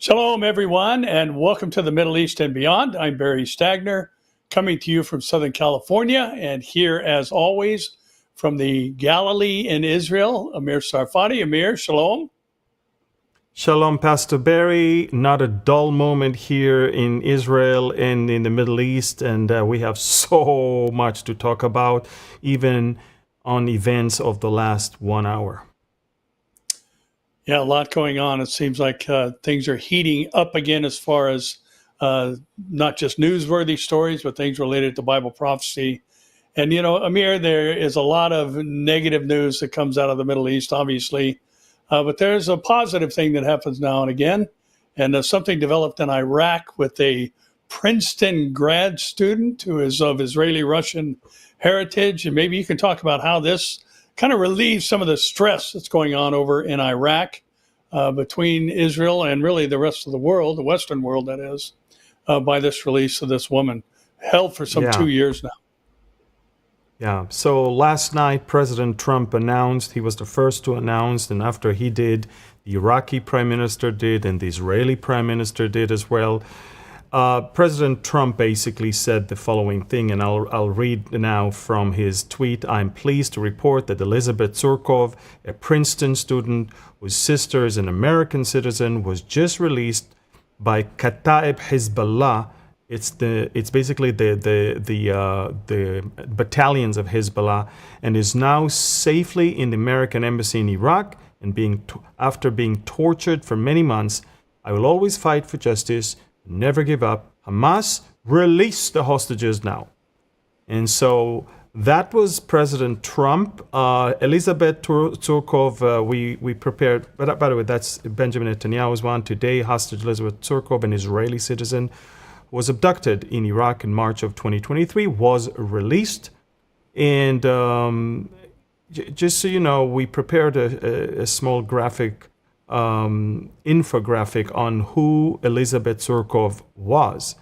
Shalom, everyone, and welcome to the Middle East and Beyond. I'm Barry Stagner, coming to you from Southern California, and here, as always, from the Galilee in Israel, Amir Tsarfati. Amir, shalom. Shalom, Pastor Barry. Not a dull moment here in Israel and in the Middle East, and we have so much to talk about, even on events of the last 1 hour. Yeah, a lot going on. It seems like things are heating up again as far as not just newsworthy stories, but things related to Bible prophecy. And, you know, Amir, there is a lot of negative news that comes out of the Middle East, obviously. But there's a positive thing that happens now and again. And something developed in Iraq with a Princeton grad student who is of Israeli-Russian heritage. And maybe you can talk about how this kind of relieves some of the stress that's going on over in Iraq between Israel and really the rest of the world, the Western world, that is, by this release of this woman, held for some 2 years now. Yeah. So last night, President Trump announced, he was the first to announce, and after he did, the Iraqi prime minister did, and the Israeli prime minister did as well. President Trump basically said the following thing, and I'll read now from his tweet. I'm pleased to report that Elizabeth Tsurkov, a Princeton student whose sister is an American citizen, was just released by Kataib Hezbollah. It's basically the battalions of Hezbollah, and is now safely in the American embassy in Iraq. And after being tortured for many months, I will always fight for justice. Never give up. Hamas, release the hostages now. And so that was President Trump. Elizabeth Tsurkov, we prepared, but by the way, that's Benjamin Netanyahu's one. Today, hostage Elizabeth Tsurkov, an Israeli citizen, was abducted in Iraq in March of 2023, was released. And just so you know, we prepared a small graphic infographic on who Elizabeth Tsurkov was.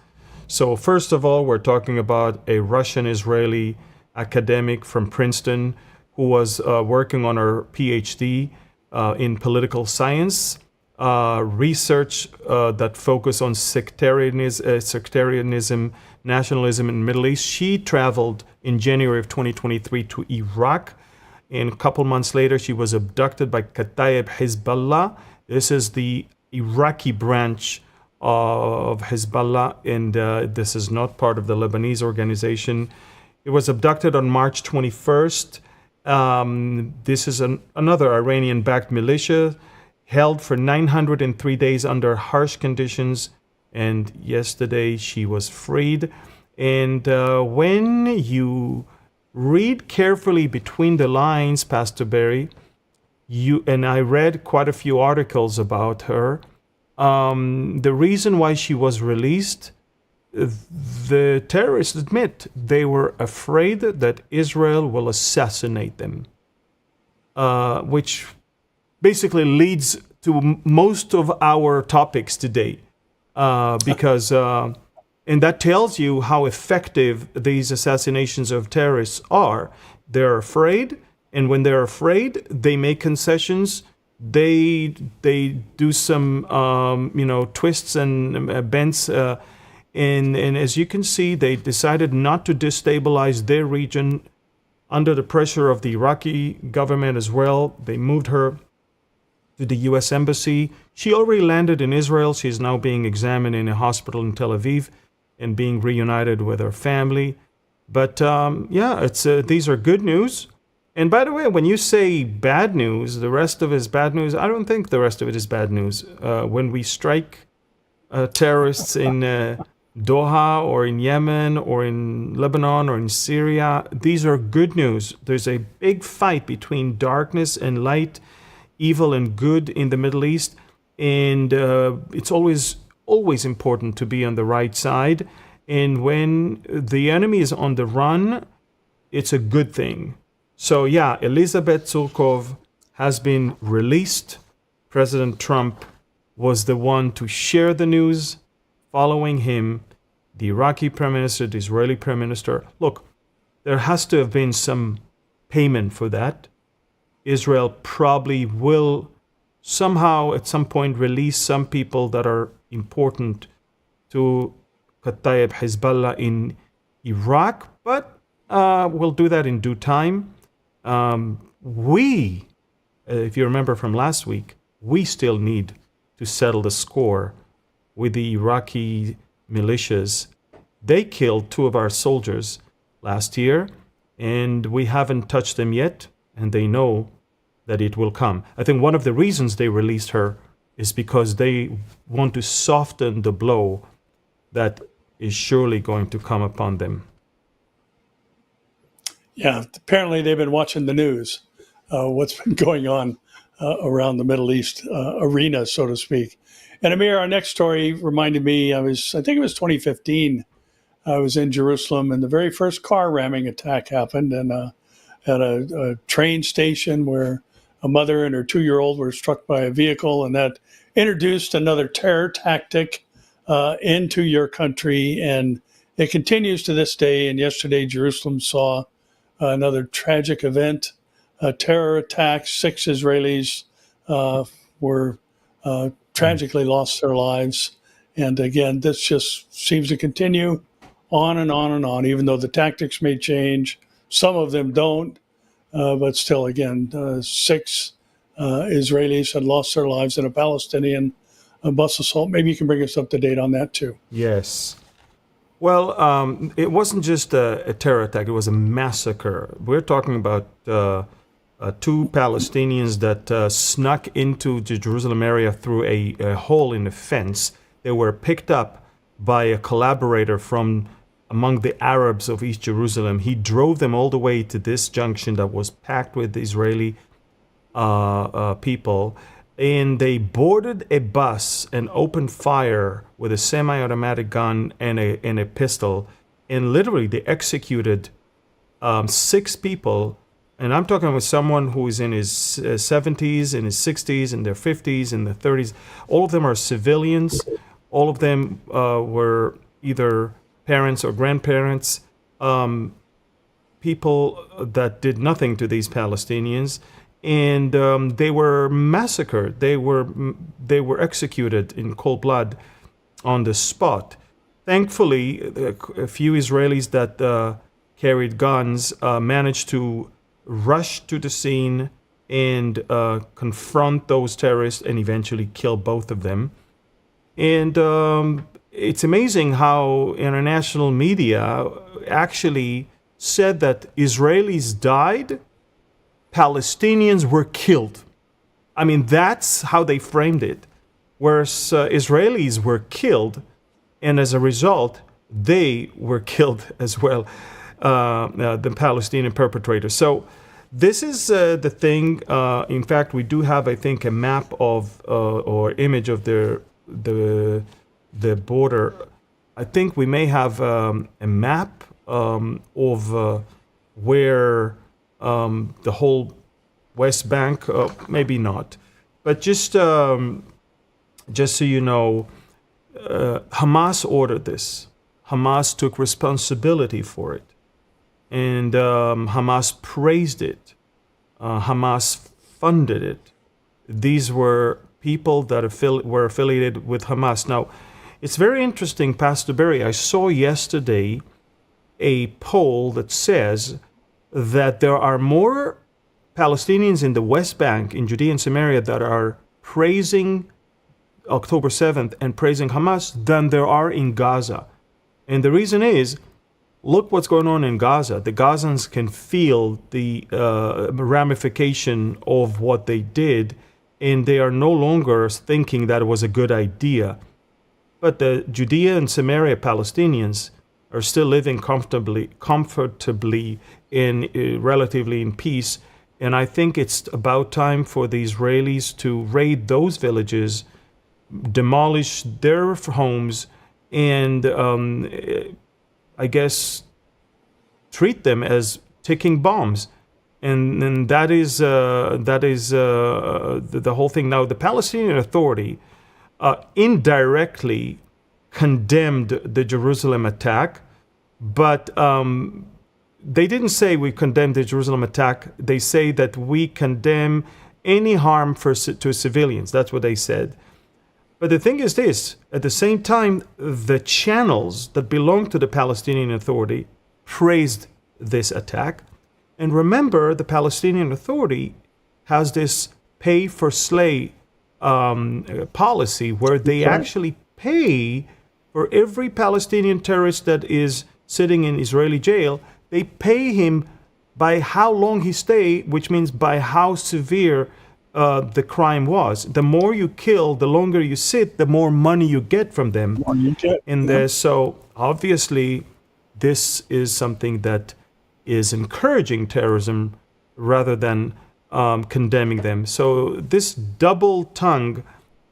So first of all, we're talking about a Russian-Israeli academic from Princeton who was working on her PhD in political science, research that focused on sectarianism, nationalism in the Middle East. She traveled in January of 2023 to Iraq. And a couple months later, she was abducted by Kataib Hezbollah. This is the Iraqi branch of Hezbollah, and this is not part of the Lebanese organization. It was abducted on March 21st. This is another Iranian-backed militia, held for 903 days under harsh conditions, and yesterday she was freed. And when you read carefully between the lines, Pastor Barry, and I read quite a few articles about her. The reason why she was released, the terrorists admit they were afraid that Israel will assassinate them, which basically leads to most of our topics today, because and that tells you how effective these assassinations of terrorists are. They're afraid, and when they're afraid, they make concessions. They do some twists and bends, and as you can see, they decided not to destabilize their region under the pressure of the Iraqi government as well. They moved her to the U.S. Embassy. She already landed in Israel. She's now being examined in a hospital in Tel Aviv and being reunited with her family. But these are good news. And by the way, when you say bad news, the rest of it is bad news. I don't think the rest of it is bad news. When we strike terrorists in Doha or in Yemen or in Lebanon or in Syria, these are good news. There's a big fight between darkness and light, evil and good in the Middle East. And it's always important to be on the right side. And when the enemy is on the run, it's a good thing. So yeah, Elizabeth Tsurkov has been released. President Trump was the one to share the news. Following him, the Iraqi prime minister, the Israeli prime minister. Look, there has to have been some payment for that. Israel probably will somehow at some point release some people that are important to Kataib Hezbollah in Iraq, but we'll do that in due time. If you remember from last week, we still need to settle the score with the Iraqi militias. They killed 2 of our soldiers last year, and we haven't touched them yet, and they know that it will come. I think one of the reasons they released her is because they want to soften the blow that is surely going to come upon them. Yeah, apparently they've been watching the news, what's been going on around the Middle East arena, so to speak. And Amir, our next story reminded me, I think it was 2015. I was in Jerusalem, and the very first car ramming attack happened, and at a train station where a mother and her 2-year-old were struck by a vehicle, and that introduced another terror tactic into your country, and it continues to this day. And yesterday, Jerusalem saw another tragic event, a terror attack. 6 Israelis were tragically lost their lives. And again, this just seems to continue on and on and on, even though the tactics may change. Some of them don't, but still, again, 6 Israelis had lost their lives in a Palestinian bus assault. Maybe you can bring us up to date on that too. Yes. Well, it wasn't just a terror attack, it was a massacre. We're talking about 2 Palestinians that snuck into the Jerusalem area through a hole in the fence. They were picked up by a collaborator from among the Arabs of East Jerusalem. He drove them all the way to this junction that was packed with Israeli people, and they boarded a bus and opened fire with a semi-automatic gun and a pistol, and literally they executed 6 people. And I'm talking with someone who is in his 70s, in his 60s, in their 50s, in their 30s. All of them are civilians. All of them were either parents or grandparents, people that did nothing to these Palestinians, and they were massacred. They were executed in cold blood on the spot. Thankfully, a few Israelis that carried guns managed to rush to the scene and confront those terrorists and eventually kill both of them. And it's amazing how international media actually said that Israelis died, Palestinians were killed. I mean, that's how they framed it. Whereas Israelis were killed, and as a result, they were killed as well, the Palestinian perpetrators. So this is the thing. In fact, we do have, I think, a map of or image of the border. I think we may have a map of where the whole West Bank, maybe not, but just so you know, Hamas ordered this. Hamas took responsibility for it, and Hamas praised it. Hamas funded it. These were people that were affiliated with Hamas. Now, it's very interesting, Pastor Barry. I saw yesterday a poll that says that there are more Palestinians in the West Bank, in Judea and Samaria, that are praising October 7th and praising Hamas than there are in Gaza. And the reason is, look what's going on in Gaza. The Gazans can feel the ramification of what they did, and they are no longer thinking that it was a good idea. But the Judea and Samaria Palestinians are still living comfortably relatively in peace. And I think it's about time for the Israelis to raid those villages, demolish their homes, and I guess treat them as ticking bombs. And that is the whole thing. Now, the Palestinian Authority indirectly condemned the Jerusalem attack, but they didn't say we condemned the Jerusalem attack. They say that we condemn any harm to civilians. That's what they said. But the thing is this, at the same time, the channels that belong to the Palestinian Authority praised this attack. And remember, the Palestinian Authority has this pay-for-slay policy where they actually pay for every Palestinian terrorist that is sitting in Israeli jail. They pay him by how long he stayed, which means by how severe the crime was. The more you kill, the longer you sit, the more money you get from them. So obviously, this is something that is encouraging terrorism rather than condemning them. So this double tongue,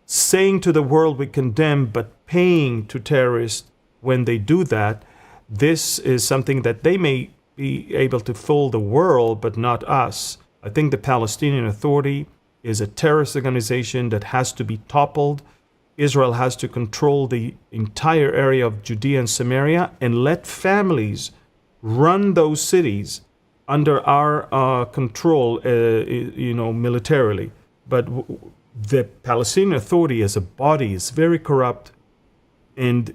saying to the world we condemn, but paying to terrorists when they do that, this is something that they may be able to fool the world, but not us. I think the Palestinian Authority is a terrorist organization that has to be toppled. Israel has to control the entire area of Judea and Samaria and let families run those cities under our control, militarily. But the Palestinian Authority as a body is very corrupt, and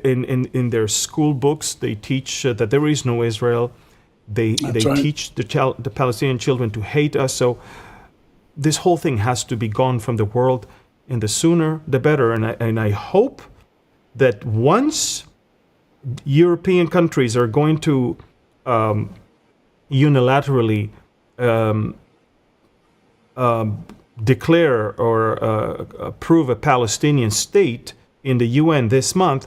in their school books they teach that there is no Israel. They teach the Palestinian children to hate us. So this whole thing has to be gone from the world, and the sooner the better. And I hope that once European countries are going to unilaterally declare or approve a Palestinian state in the UN this month,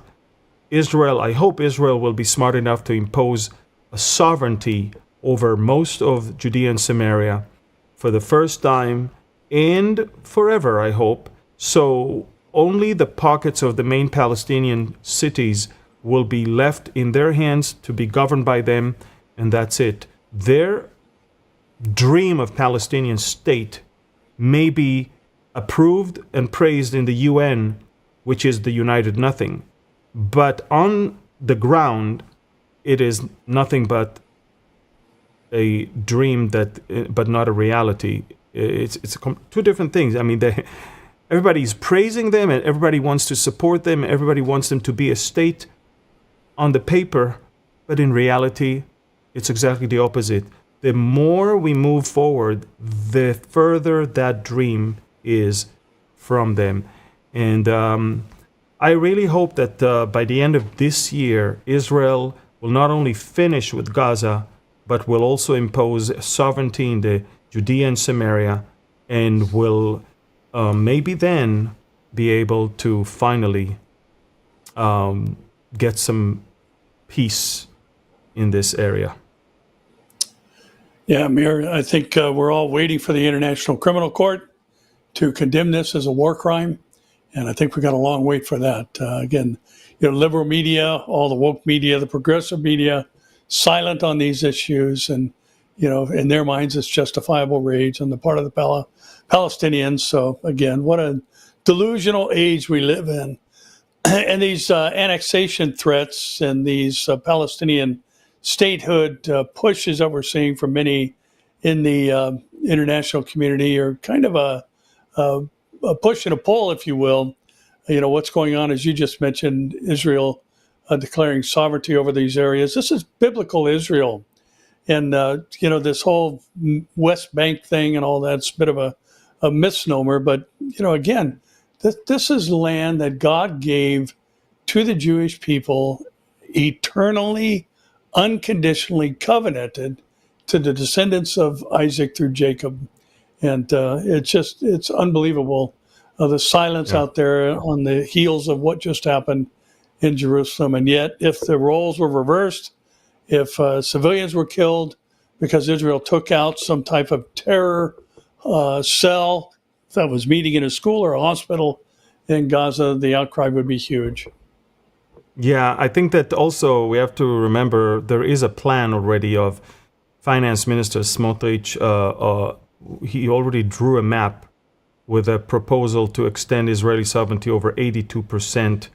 I hope Israel will be smart enough to impose a sovereignty over most of Judea and Samaria for the first time and forever, I hope. So only the pockets of the main Palestinian cities will be left in their hands to be governed by them, and that's it. Their dream of Palestinian state may be approved and praised in the UN, which is the United Nothing. But on the ground, it is nothing but a dream but not a reality. It's two different things. I mean, everybody's praising them and everybody wants to support them. Everybody wants them to be a state on the paper, but in reality, it's exactly the opposite. The more we move forward, the further that dream is from them. And I really hope that by the end of this year, Israel will not only finish with Gaza, but will also impose sovereignty in the Judea and Samaria, and will maybe then be able to finally get some peace in this area. Yeah, Amir, I think we're all waiting for the International Criminal Court to condemn this as a war crime. And I think we got a long wait for that. Again, liberal media, all the woke media, the progressive media, silent on these issues. And, in their minds, it's justifiable rage on the part of the Palestinians. So, again, what a delusional age we live in. And these annexation threats and these Palestinian statehood pushes that we're seeing from many in the international community are kind of a push and a pull, if you will. What's going on, as you just mentioned, Israel declaring sovereignty over these areas. This is biblical Israel. And, this whole West Bank thing and all that's a bit of a misnomer. But, again, this is land that God gave to the Jewish people, eternally, unconditionally covenanted to the descendants of Isaac through Jacob. And it's unbelievable, the silence out there on the heels of what just happened in Jerusalem. And yet, if the roles were reversed, if civilians were killed because Israel took out some type of terror cell that was meeting in a school or a hospital in Gaza, the outcry would be huge. Yeah, I think that also we have to remember there is a plan already of Finance Minister Smotrich. He already drew a map with a proposal to extend Israeli sovereignty over 82%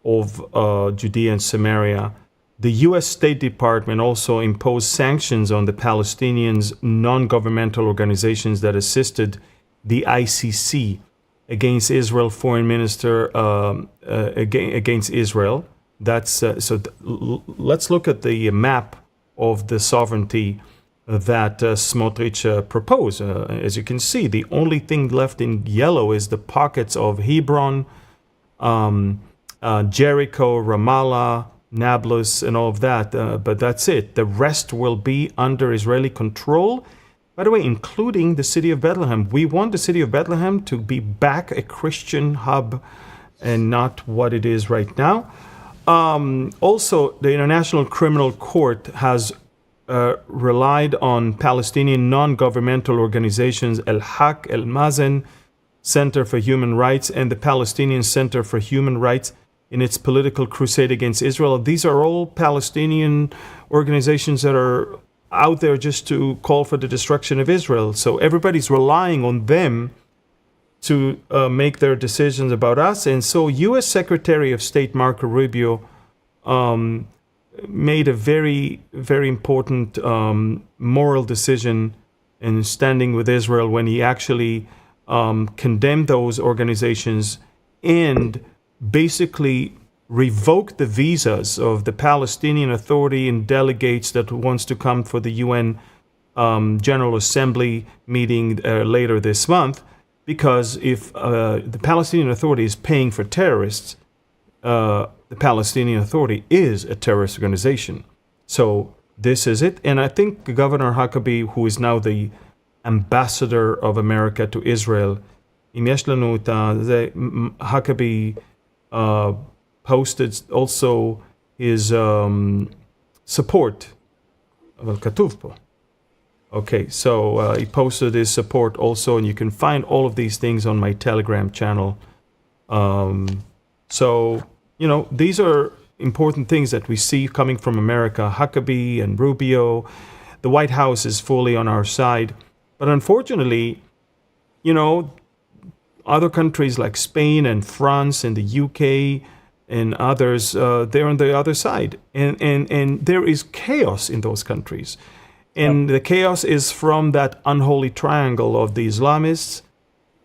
of Judea and Samaria. The U.S. State Department also imposed sanctions on the Palestinians' non-governmental organizations that assisted the ICC against Israel foreign minister against Israel. That's let's look at the map of the sovereignty that Smotrich proposed. As you can see, the only thing left in yellow is the pockets of Hebron, Jericho, Ramallah, Nablus, and all of that. But that's it. The rest will be under Israeli control. By the way, including the city of Bethlehem. We want the city of Bethlehem to be back a Christian hub and not what it is right now. Also, the International Criminal Court has relied on Palestinian non-governmental organizations Al-Haq, Al-Mazen, Center for Human Rights, and the Palestinian Center for Human Rights in its political crusade against Israel. These are all Palestinian organizations that are out there just to call for the destruction of Israel. So everybody's relying on them to make their decisions about us. And so U.S. Secretary of State Marco Rubio made a very, very important moral decision in standing with Israel when he actually condemned those organizations and basically revoked the visas of the Palestinian Authority and delegates that wants to come for the UN General Assembly meeting later this month, because if the Palestinian Authority is paying for terrorists, the Palestinian Authority is a terrorist organization. So this is it. And I think Governor Huckabee, who is now the ambassador of America to Israel, Huckabee posted also his support. Okay, so he posted his support also, and you can find all of these things on my Telegram channel. So, you know, these are important things that we see coming from America. Huckabee and Rubio, the White House is fully on our side. But unfortunately, you know, other countries like Spain and France and the UK and others, they're on the other side. And there is chaos in those countries. And the chaos is from that unholy triangle of the Islamists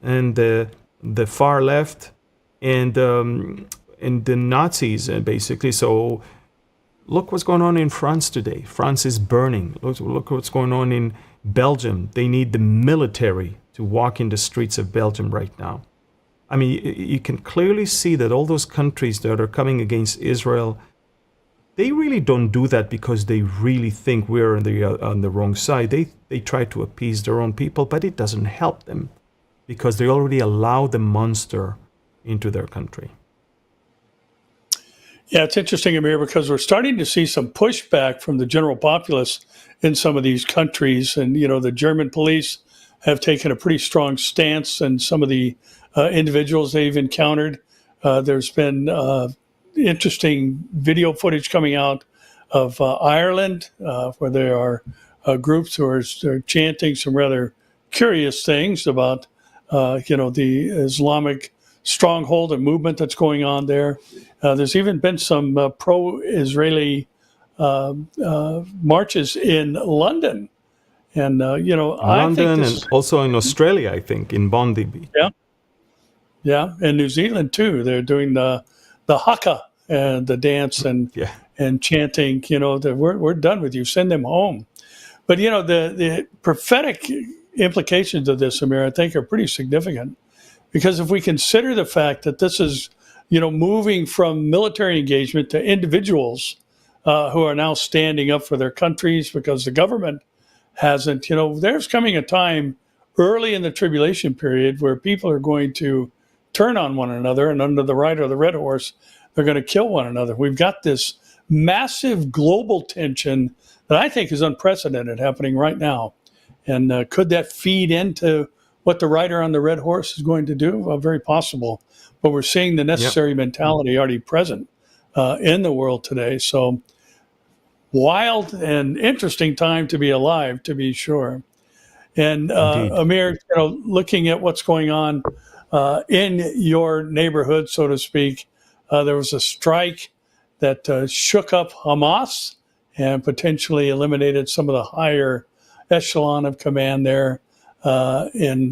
and the far left and the Nazis, basically. So look what's going on in France today. France is burning. Look what's going on in Belgium. They need the military to walk in the streets of Belgium right now. I mean, you can clearly see that all those countries that are coming against Israel, they really don't do that because they really think we're on the wrong side. They try to appease their own people, but it doesn't help them because they already allow the monster into their country. Yeah, it's interesting, Amir, because we're starting to see some pushback from the general populace in some of these countries. And, you know, the German police have taken a pretty strong stance, and some of the individuals they've encountered. There's been interesting video footage coming out of Ireland, where there are groups who are chanting some rather curious things about, the Islamic stronghold and movement that's going on there. There's even been some pro-Israeli marches in London. And, London I think and also in Australia, I think, in Bondi. Yeah, and New Zealand too. They're doing the haka and the dance and chanting. That we're done with you. Send them home. But the prophetic implications of this, Amir, I think are pretty significant, because if we consider the fact that this is moving from military engagement to individuals who are now standing up for their countries because the government hasn't. There's coming a time early in the tribulation period where people are going to turn on one another, and under the right or the red horse, they're going to kill one another. We've got this massive global tension that I think is unprecedented happening right now. And could that feed into what the rider on the red horse is going to do? Well, very possible. But we're seeing the necessary mentality already present in the world today. So wild and interesting time to be alive, to be sure. And Amir, looking at what's going on in your neighborhood, so to speak, there was a strike that shook up Hamas and potentially eliminated some of the higher echelon of command there in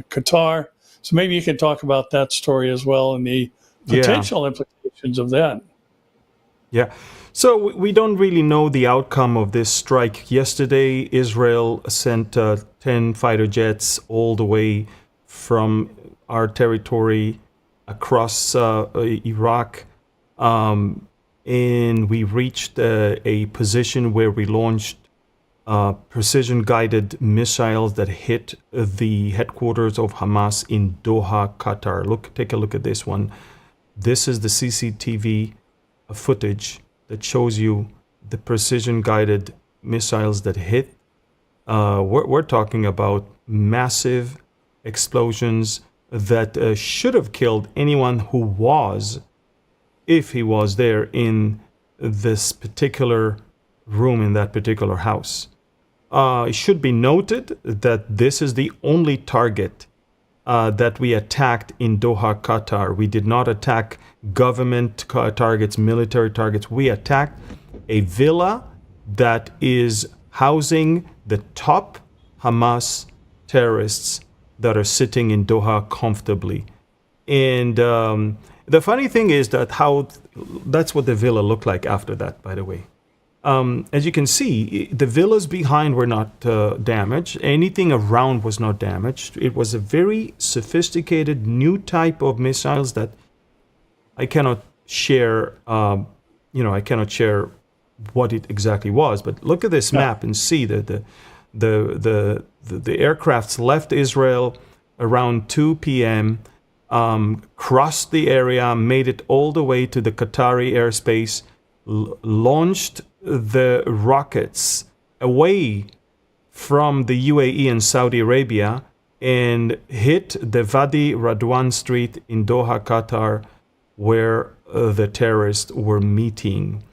Qatar. So maybe you can talk about that story as well and the potential implications of that. Yeah. So we don't really know the outcome of this strike. Yesterday, Israel sent 10 fighter jets all the way from our territory across Iraq. And we reached a position where we launched precision-guided missiles that hit the headquarters of Hamas in Doha, Qatar. Take a look at this one. This is the CCTV footage that shows you the precision-guided missiles that hit. We're talking about massive explosions that should have killed anyone who was, if he was there in this particular room in that particular house. It should be noted that this is the only target that we attacked in Doha, Qatar. We did not attack government targets, military targets. We attacked a villa that is housing the top Hamas terrorists that are sitting in Doha comfortably. And the funny thing is that's what the villa looked like after that, by the way. As you can see, the villas behind were not damaged. Anything around was not damaged. It was a very sophisticated new type of missiles that I cannot share. I cannot share what it exactly was. But look at this map and see that the aircrafts left Israel around 2 p.m. Crossed the area, made it all the way to the Qatari airspace, launched the rockets away from the UAE and Saudi Arabia and hit the Wadi Radwan Street in Doha, Qatar, where the terrorists were meeting.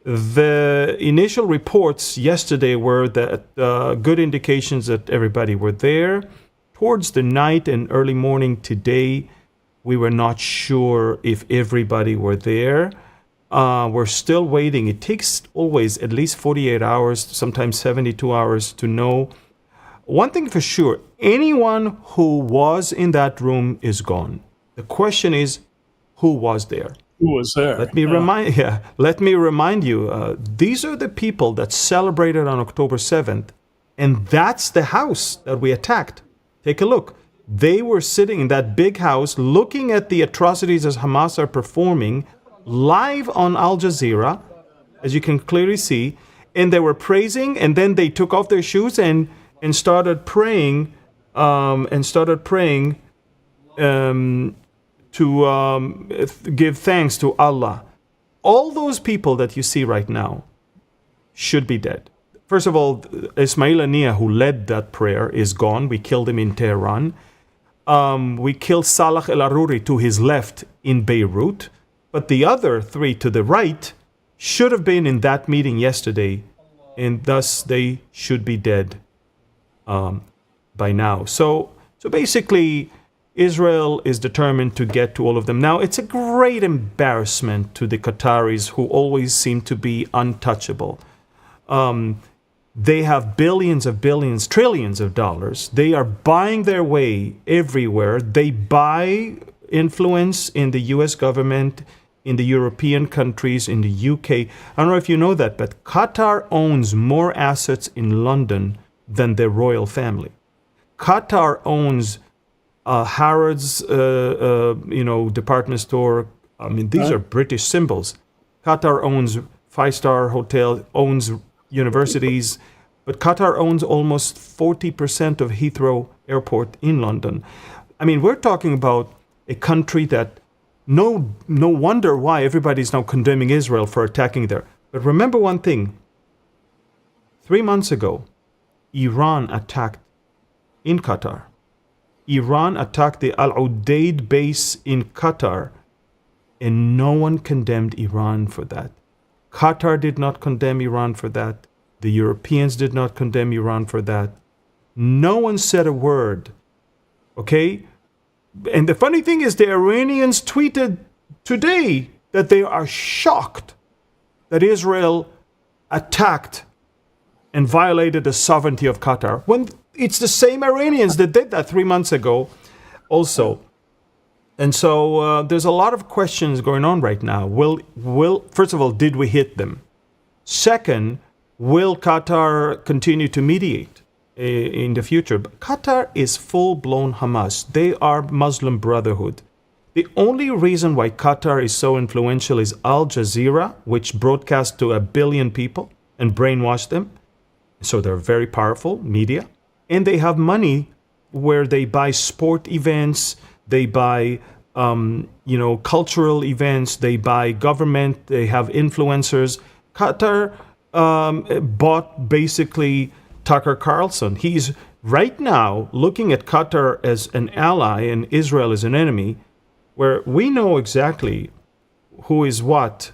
The initial reports yesterday were that good indications that everybody were there. Towards the night and early morning today, we were not sure if everybody were there. We're still waiting. It takes always at least 48 hours, sometimes 72 hours to know. One thing for sure, anyone who was in that room is gone. The question is, who was there? Who was there? Let me remind you, these are the people that celebrated on October 7th, and that's the house that we attacked. Take a look. They were sitting in that big house looking at the atrocities as Hamas are performing live on Al Jazeera, as you can clearly see, and they were praising, and then they took off their shoes and started praying, to give thanks to Allah. All those people that you see right now should be dead. First of all, Ismail Haniyeh, who led that prayer, is gone. We killed him in Tehran. We killed Salah El-Aruri to his left in Beirut. But the other three to the right should have been in that meeting yesterday, and thus they should be dead by now. So basically, Israel is determined to get to all of them. Now, it's a great embarrassment to the Qataris, who always seem to be untouchable. They have billions, trillions of dollars. They are buying their way everywhere. They buy influence in the U.S. government, in the European countries, in the UK. I don't know if you know that, but Qatar owns more assets in London than their royal family. Qatar owns Harrods, department store. I mean, these are British symbols. Qatar owns five-star hotel, owns universities, but Qatar owns almost 40% of Heathrow Airport in London. I mean, we're talking about a country that no wonder why everybody's now condemning Israel for attacking there. But remember one thing. 3 months ago, Iran attacked in Qatar. Iran attacked the Al Udeid base in Qatar, and no one condemned Iran for that. Qatar did not condemn Iran for that. The Europeans did not condemn Iran for that. No one said a word. Okay? And the funny thing is, the Iranians tweeted today that they are shocked that Israel attacked and violated the sovereignty of Qatar, when it's the same Iranians that did that 3 months ago also. And so there's a lot of questions going on right now. First of all, did we hit them? Second, will Qatar continue to mediate in the future? But Qatar is full-blown Hamas. They are Muslim Brotherhood. The only reason why Qatar is so influential is Al Jazeera, which broadcasts to 1 billion people and brainwash them. So they're very powerful media. And they have money where they buy sport events, they buy cultural events, they buy government, they have influencers. Qatar bought basically Tucker Carlson. He's right now looking at Qatar as an ally and Israel as an enemy, where we know exactly who is what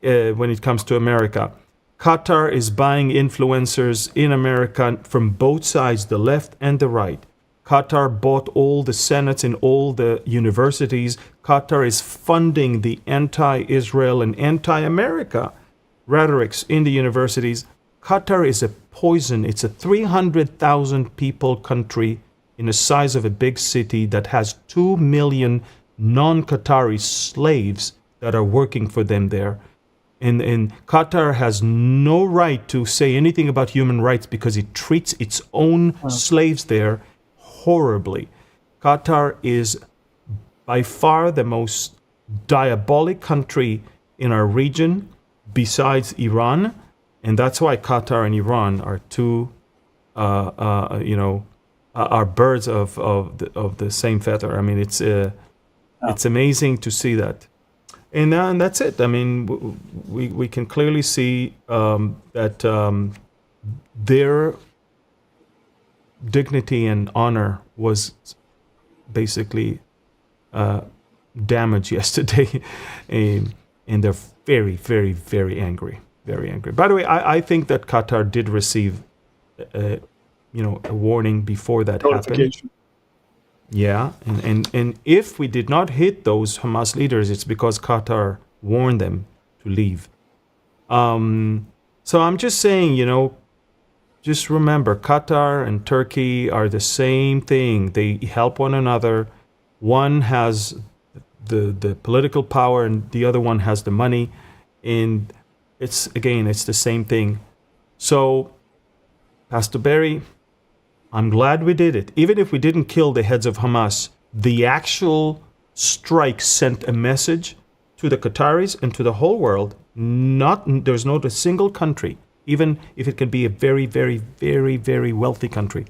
when it comes to America. Qatar is buying influencers in America from both sides, the left and the right. Qatar bought all the senates in all the universities. Qatar is funding the anti-Israel and anti-America rhetorics in the universities. Qatar is a poison. It's a 300,000 people country in the size of a big city that has 2 million non-Qatari slaves that are working for them there. And Qatar has no right to say anything about human rights because it treats its own slaves there horribly. Qatar is by far the most diabolic country in our region besides Iran, and that's why Qatar and Iran are two, are birds of the same feather. I mean, it's amazing to see that. And that's it. I mean, we can clearly see that their dignity and honor was basically damaged yesterday, and they're very, very, very angry. Very angry. By the way, I think that Qatar did receive, a warning before that happened. Yeah, and if we did not hit those Hamas leaders, it's because Qatar warned them to leave. So I'm just saying, just remember, Qatar and Turkey are the same thing. They help one another. One has the political power and the other one has the money. And it's the same thing. So, Pastor Barry, I'm glad we did it. Even if we didn't kill the heads of Hamas, the actual strike sent a message to the Qataris and to the whole world. There's not a single country, even if it can be a very, very, very, very wealthy country.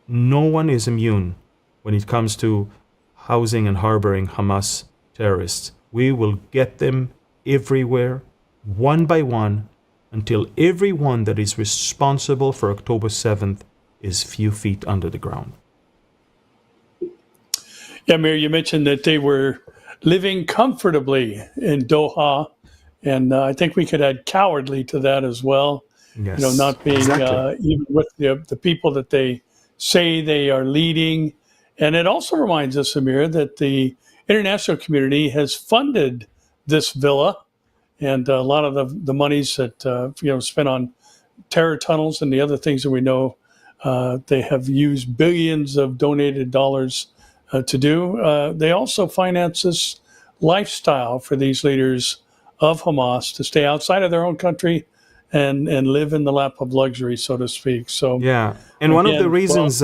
No one is immune when it comes to housing and harboring Hamas terrorists. We will get them everywhere, one by one, until everyone that is responsible for October 7th is few feet under the ground. Yeah, Amir, you mentioned that they were living comfortably in Doha, and I think we could add cowardly to that as well. Yes, not being even with the people that they say they are leading. And it also reminds us, Amir, that the international community has funded this villa, and a lot of the monies that spent on terror tunnels and the other things that we know they have used billions of donated dollars to do. They also finance this lifestyle for these leaders of Hamas to stay outside of their own country and live in the lap of luxury, so to speak. So yeah, and one of the reasons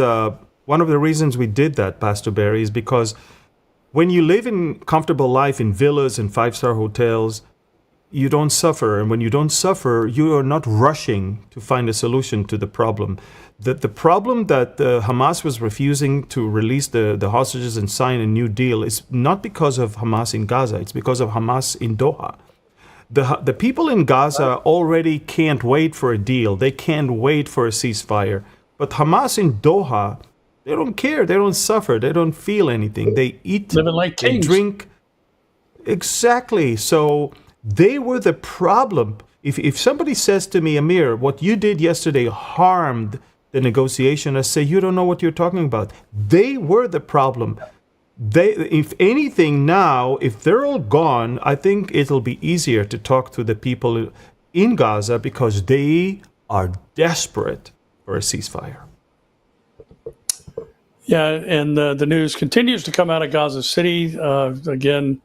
we did that, Pastor Barry, is because when you live in comfortable life in villas and 5-star hotels, you don't suffer. And when you don't suffer, you are not rushing to find a solution to the problem. The problem that Hamas was refusing to release the hostages and sign a new deal is not because of Hamas in Gaza. It's because of Hamas in Doha. The people in Gaza already can't wait for a deal. They can't wait for a ceasefire. But Hamas in Doha, they don't care. They don't suffer. They don't feel anything. They eat, living like kings. They drink. Exactly. So they were the problem. If somebody says to me, Amir, what you did yesterday harmed the negotiation, I say, you don't know what you're talking about. They were the problem. if anything now, if they're all gone, I think it'll be easier to talk to the people in Gaza because they are desperate for a ceasefire. Yeah, and the news continues to come out of Gaza City. Again,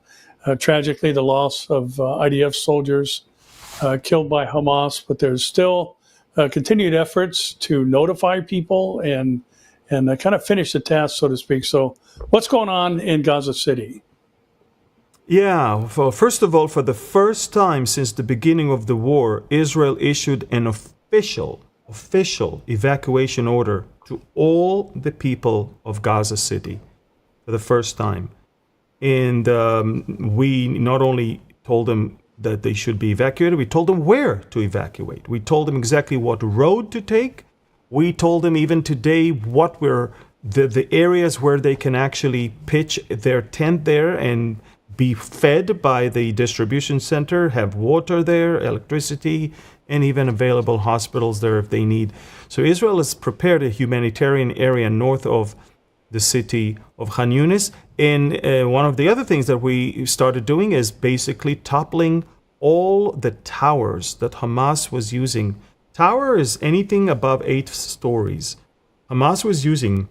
tragically, the loss of IDF soldiers killed by Hamas, but there's still continued efforts to notify people and kind of finish the task, so to speak. So what's going on in Gaza City? Yeah, well, first of all, for the first time since the beginning of the war, Israel issued an official evacuation order to all the people of Gaza City for the first time. And we not only told them that they should be evacuated, we told them where to evacuate. We told them exactly what road to take. We told them even today what were the areas where they can actually pitch their tent there and be fed by the distribution center, have water there, electricity, and even available hospitals there if they need. So Israel has prepared a humanitarian area north of the city of Khan Yunis. And one of the other things that we started doing is basically toppling all the towers that Hamas was using. Tower is anything above 8 stories. Hamas was using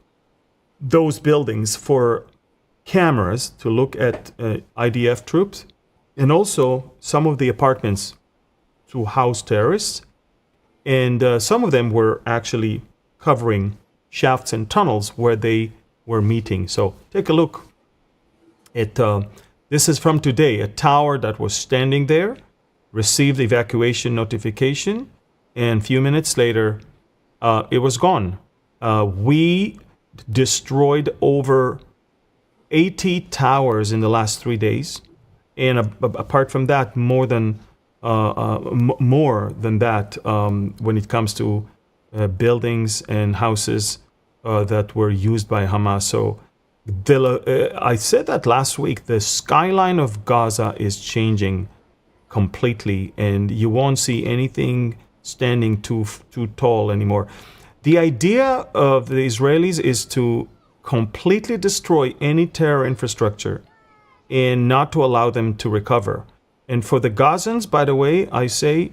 those buildings for cameras to look at IDF troops, and also some of the apartments to house terrorists. And some of them were actually covering shafts and tunnels where they were meeting. So take a look at this is from today. A tower that was standing there received evacuation notification, and a few minutes later it was gone. We destroyed over 80 towers in the last 3 days, and apart from that, more than that when it comes to buildings and houses that were used by Hamas. So I said that last week. The skyline of Gaza is changing completely, and you won't see anything standing too tall anymore. The idea of the Israelis is to completely destroy any terror infrastructure and not to allow them to recover. And for the Gazans, by the way, I say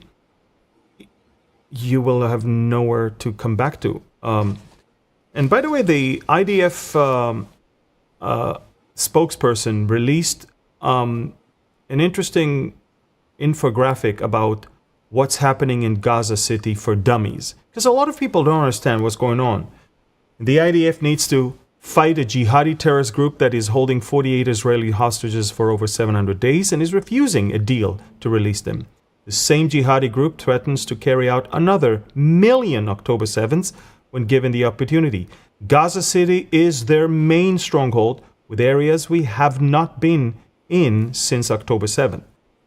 you will have nowhere to come back to. And by the way, the IDF spokesperson released an interesting infographic about what's happening in Gaza City for dummies. Because a lot of people don't understand what's going on. The IDF needs to fight a jihadi terrorist group that is holding 48 Israeli hostages for over 700 days and is refusing a deal to release them. The same jihadi group threatens to carry out another million October 7th when given the opportunity. Gaza City is their main stronghold, with areas we have not been in since October 7th.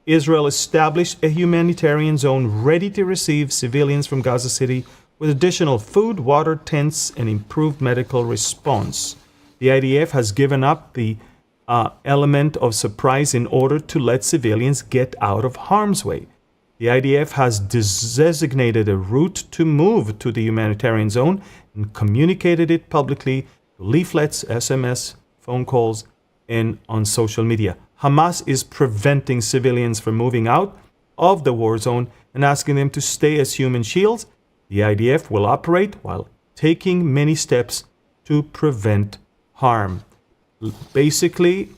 Israel established a humanitarian zone ready to receive civilians from Gaza City with additional food, water, tents, and improved medical response. The IDF has given up the element of surprise in order to let civilians get out of harm's way. The IDF has designated a route to move to the humanitarian zone and communicated it publicly through leaflets, SMS, phone calls, and on social media. Hamas is preventing civilians from moving out of the war zone and asking them to stay as human shields. The IDF will operate while taking many steps to prevent harm. Basically,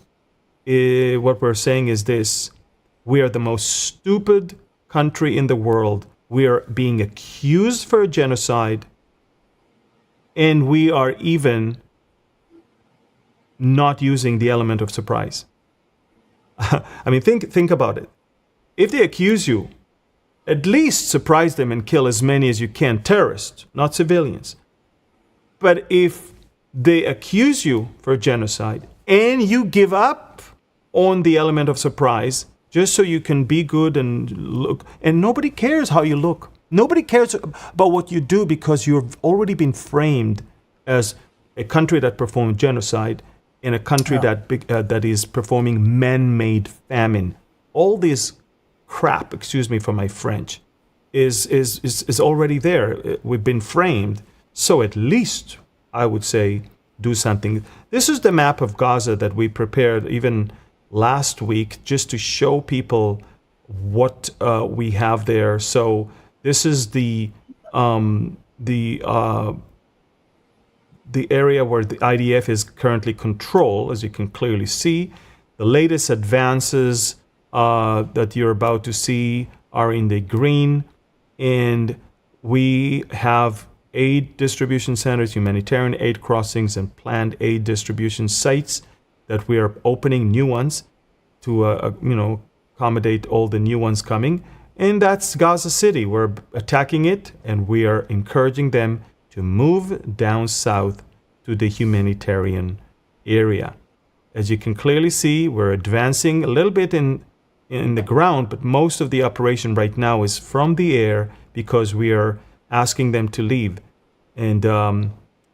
what we're saying is this: we are the most stupid country in the world. We are being accused for a genocide, and we are even not using the element of surprise. I mean, think about it. If they accuse you, at least surprise them and kill as many as you can, terrorists, not civilians. But if they accuse you for genocide and you give up on the element of surprise just so you can be good and look, and nobody cares how you look. Nobody cares about what you do because you've already been framed as a country that performed genocide in a country that is performing man-made famine. All this crap, excuse me for my French, is already there. We've been framed. So at least I would say do something. This is the map of Gaza that we prepared even last week, just to show people what we have there. So this is the area where the IDF is currently controlled, as you can clearly see. The latest advances that you're about to see are in the green, and we have aid distribution centers, humanitarian aid crossings, and planned aid distribution sites that we are opening, new ones, to accommodate all the new ones coming. And that's Gaza City. We're attacking it, and we are encouraging them to move down south to the humanitarian area. As you can clearly see, we're advancing a little bit in the ground, but most of the operation right now is from the air because we are asking them to leave. And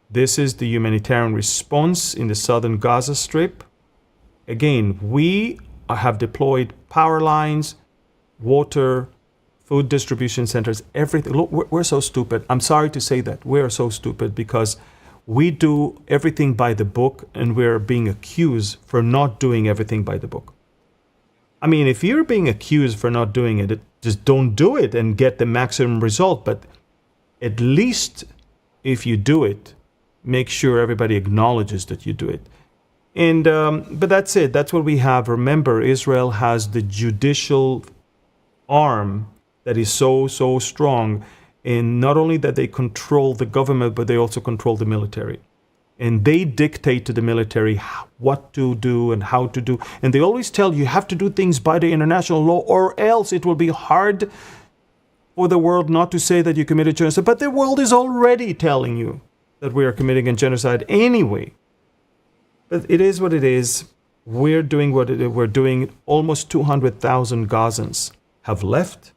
this is the humanitarian response in the southern Gaza Strip. Again, we have deployed power lines, water, food distribution centers, everything. Look, we're so stupid. I'm sorry to say that. We are so stupid because we do everything by the book, and we're being accused for not doing everything by the book. I mean, if you're being accused for not doing it, just don't do it and get the maximum result. But at least if you do it, make sure everybody acknowledges that you do it. And but that's it. That's what we have. Remember, Israel has the judicial arm that is so strong. And not only that they control the government, but they also control the military. And they dictate to the military what to do and how to do. And they always tell you have to do things by the international law, or else it will be hard for the world not to say that you committed genocide. But the world is already telling you that we are committing a genocide anyway. But it is what it is. We're doing what we're doing. Almost 200,000 Gazans have left.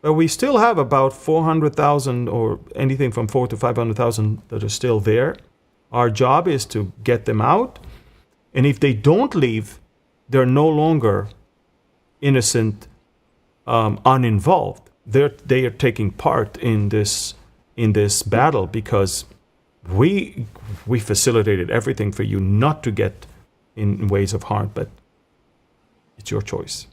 But we still have about 400,000, or anything from 400,000 to 500,000 that are still there. Our job is to get them out. And if they don't leave, they're no longer innocent, uninvolved. They are taking part in this battle because we facilitated everything for you not to get in ways of harm, but it's your choice.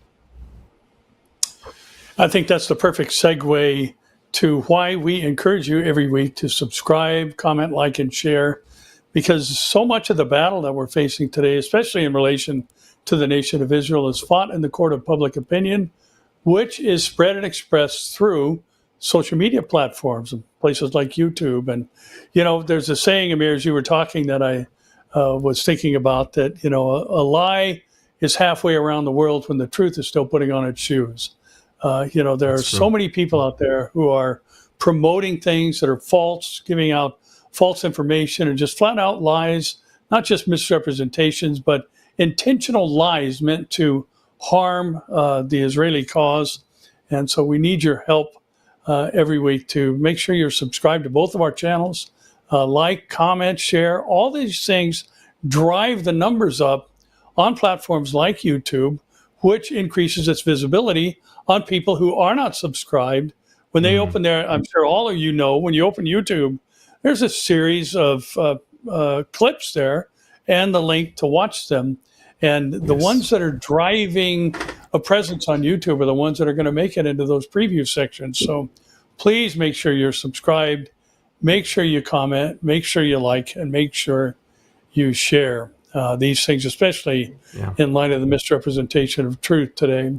I think that's the perfect segue to why we encourage you every week to subscribe, comment, like, and share, because so much of the battle that we're facing today, especially in relation to the nation of Israel, is fought in the court of public opinion, which is spread and expressed through social media platforms and places like YouTube. And, there's a saying, Amir, as you were talking, that I was thinking about, that, a lie is halfway around the world when the truth is still putting on its shoes. There are so many people out there who are promoting things that are false, giving out false information and just flat out lies, not just misrepresentations, but intentional lies meant to harm the Israeli cause. And so we need your help every week to make sure you're subscribed to both of our channels. Like, comment, share. All these things drive the numbers up on platforms like YouTube, which increases its visibility on people who are not subscribed. When they open their, I'm sure all of you know, when you open YouTube, there's a series of clips there and the link to watch them. And the ones that are driving a presence on YouTube are the ones that are going to make it into those preview sections. So please make sure you're subscribed, make sure you comment, make sure you like, and make sure you share these things, especially in light of the misrepresentation of truth today.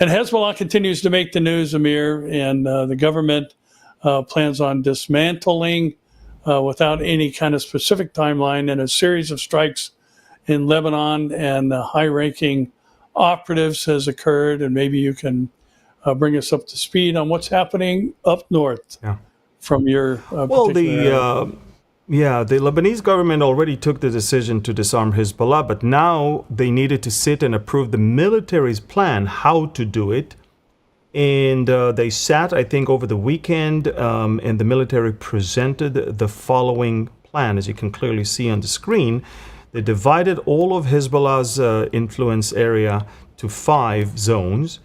And Hezbollah continues to make the news, Amir, and the government plans on dismantling, without any kind of specific timeline, and a series of strikes in Lebanon, and high-ranking operatives has occurred. And maybe you can bring us up to speed on what's happening up north from your the Lebanese government already took the decision to disarm Hezbollah, but now they needed to sit and approve the military's plan how to do it. And they sat, I think, over the weekend, and the military presented the following plan, as you can clearly see on the screen. They divided all of Hezbollah's influence area to 5 zones.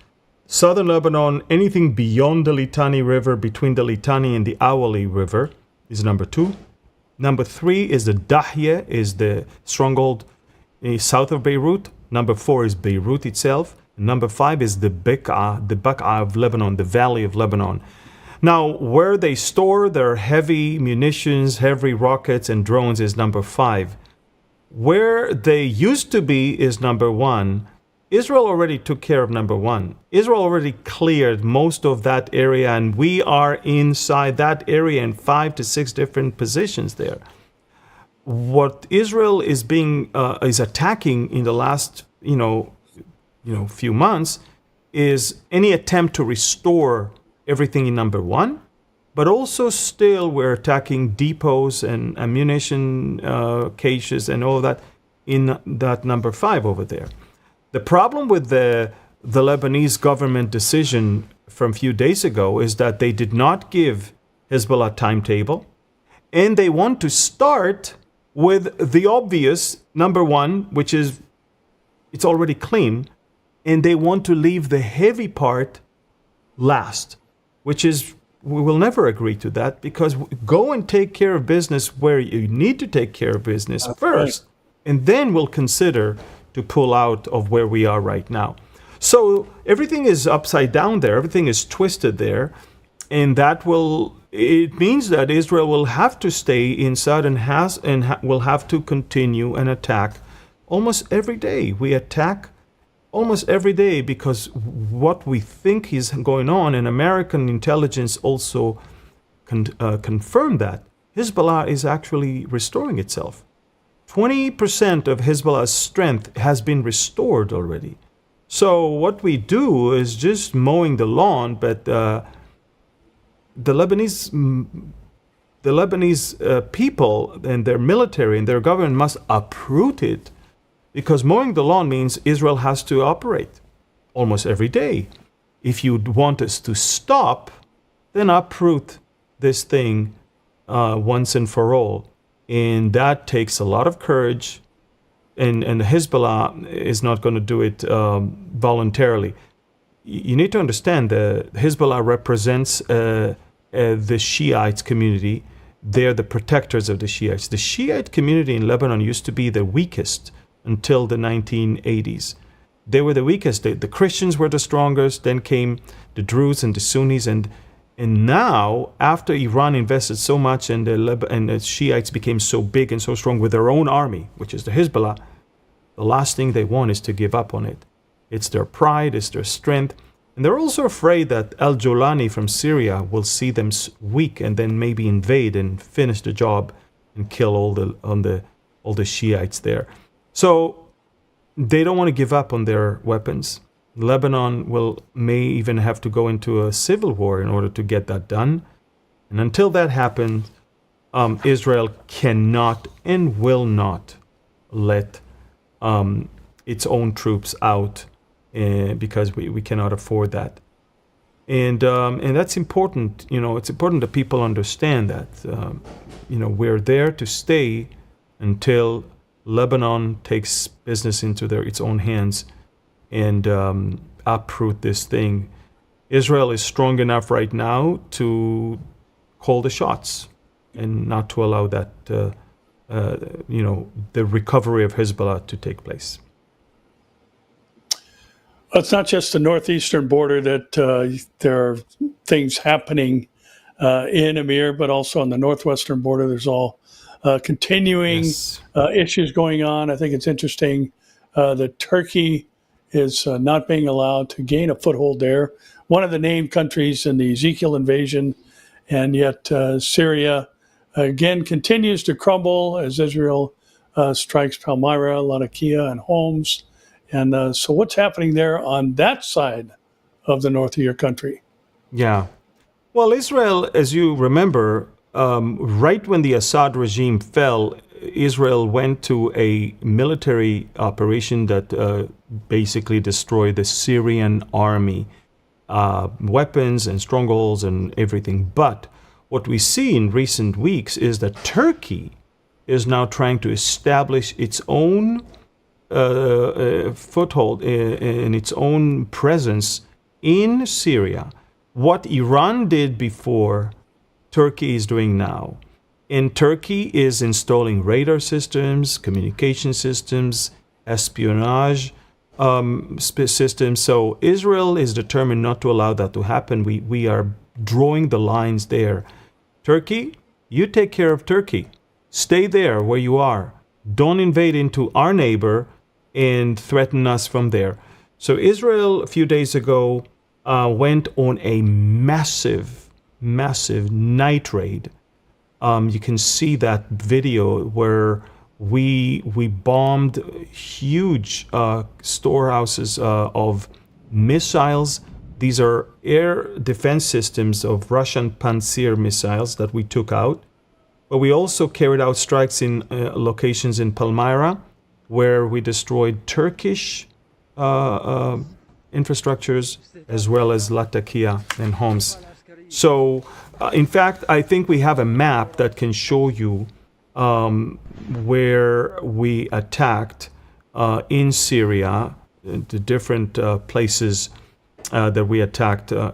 Southern Lebanon, anything beyond the Litani River, between the Litani and the Awali River, is number 2. Number 3 is the Dahya, is the stronghold south of Beirut. Number 4 is Beirut itself. Number 5 is the Baq'a of Lebanon, the Valley of Lebanon. Now, where they store their heavy munitions, heavy rockets, and drones is number 5. Where they used to be is number 1. Israel already took care of number 1. Israel already cleared most of that area, and we are inside that area in 5 to 6 different positions there. What Israel is attacking in the last few months is any attempt to restore everything in number 1, but also still we're attacking depots and ammunition caches and all that in that number 5 over there. The problem with the Lebanese government decision from a few days ago is that they did not give Hezbollah a timetable, and they want to start with the obvious number 1, which is it's already clean, and they want to leave the heavy part last, which is we will never agree to that, because go and take care of business where you need to take care of business first, and then we'll consider to pull out of where we are right now. So everything is upside down there, everything is twisted there, and it means that Israel will have to stay inside and will have to continue and attack almost every day. We attack almost every day because what we think is going on, and American intelligence also confirmed that Hezbollah is actually restoring itself. 20% of Hezbollah's strength has been restored already. So what we do is just mowing the lawn, but the Lebanese people and their military and their government must uproot it, because mowing the lawn means Israel has to operate almost every day. If you want us to stop, then uproot this thing once and for all. And that takes a lot of courage, and Hezbollah is not going to do it voluntarily. You need to understand that Hezbollah represents the Shiites community. They're the protectors of the Shiites. The Shiite community in Lebanon used to be the weakest until the 1980s. They were the weakest. The Christians were the strongest. Then came the Druze and the Sunnis, and now, after Iran invested so much and the Shiites became so big and so strong with their own army, which is the Hezbollah, the last thing they want is to give up on it. It's their pride, it's their strength. And they're also afraid that al-Jolani from Syria will see them weak and then maybe invade and finish the job and kill all the Shiites there. So they don't want to give up on their weapons. Lebanon may even have to go into a civil war in order to get that done. And until that happens, Israel cannot and will not let its own troops out because we cannot afford that. And that's important. It's important that people understand that. We're there to stay until Lebanon takes business into its own hands and uproot this thing. Israel is strong enough right now to call the shots and not to allow that, the recovery of Hezbollah to take place. Well, it's not just the northeastern border that there are things happening in Amir, but also on the northwestern border. There's all continuing issues going on. I think it's interesting that Turkey is not being allowed to gain a foothold there. One of the named countries in the Ezekiel invasion, and yet Syria again continues to crumble as Israel strikes Palmyra, Latakia, and Homs. And so what's happening there on that side of the north of your country? Yeah. Well, Israel, as you remember, right when the Assad regime fell, Israel went to a military operation that basically destroyed the Syrian army, weapons and strongholds and everything. But what we see in recent weeks is that Turkey is now trying to establish its own foothold in its own presence in Syria. What Iran did before, Turkey is doing now. And Turkey is installing radar systems, communication systems, espionage systems. So Israel is determined not to allow that to happen. We are drawing the lines there. Turkey, you take care of Turkey. Stay there where you are. Don't invade into our neighbor and threaten us from there. So Israel, a few days ago, went on a massive night raid. You can see that video where we bombed huge storehouses of missiles. These are air defense systems of Russian Pantsir missiles that we took out. But we also carried out strikes in locations in Palmyra, where we destroyed Turkish infrastructures, as well as Latakia and Homs. So, in fact, I think we have a map that can show you where we attacked in Syria, the different places that we attacked. All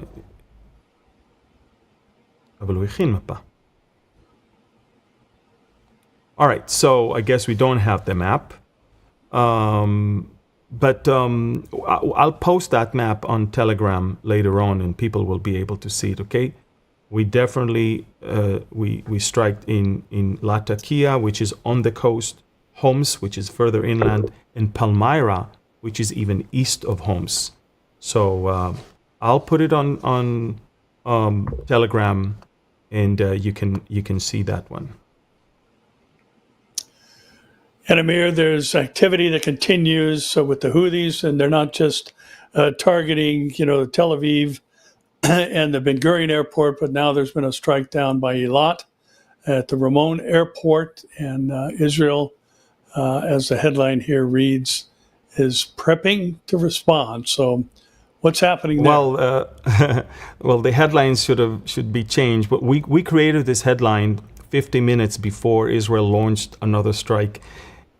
right, so I guess we don't have the map. But I'll post that map on Telegram later on, and people will be able to see it, okay? We definitely, we strike in Latakia, which is on the coast, Homs, which is further inland, and Palmyra, which is even east of Homs. So I'll put it on Telegram, and you can see that one. And Amir, there's activity that continues with the Houthis, and they're not just targeting, Tel Aviv and the Ben Gurion airport, but now there's been a strike down by Eilat at the Ramon airport, and Israel, as the headline here reads, is prepping to respond. So, what's happening there? Well, the headlines should be changed, but we created this headline 50 minutes before Israel launched another strike,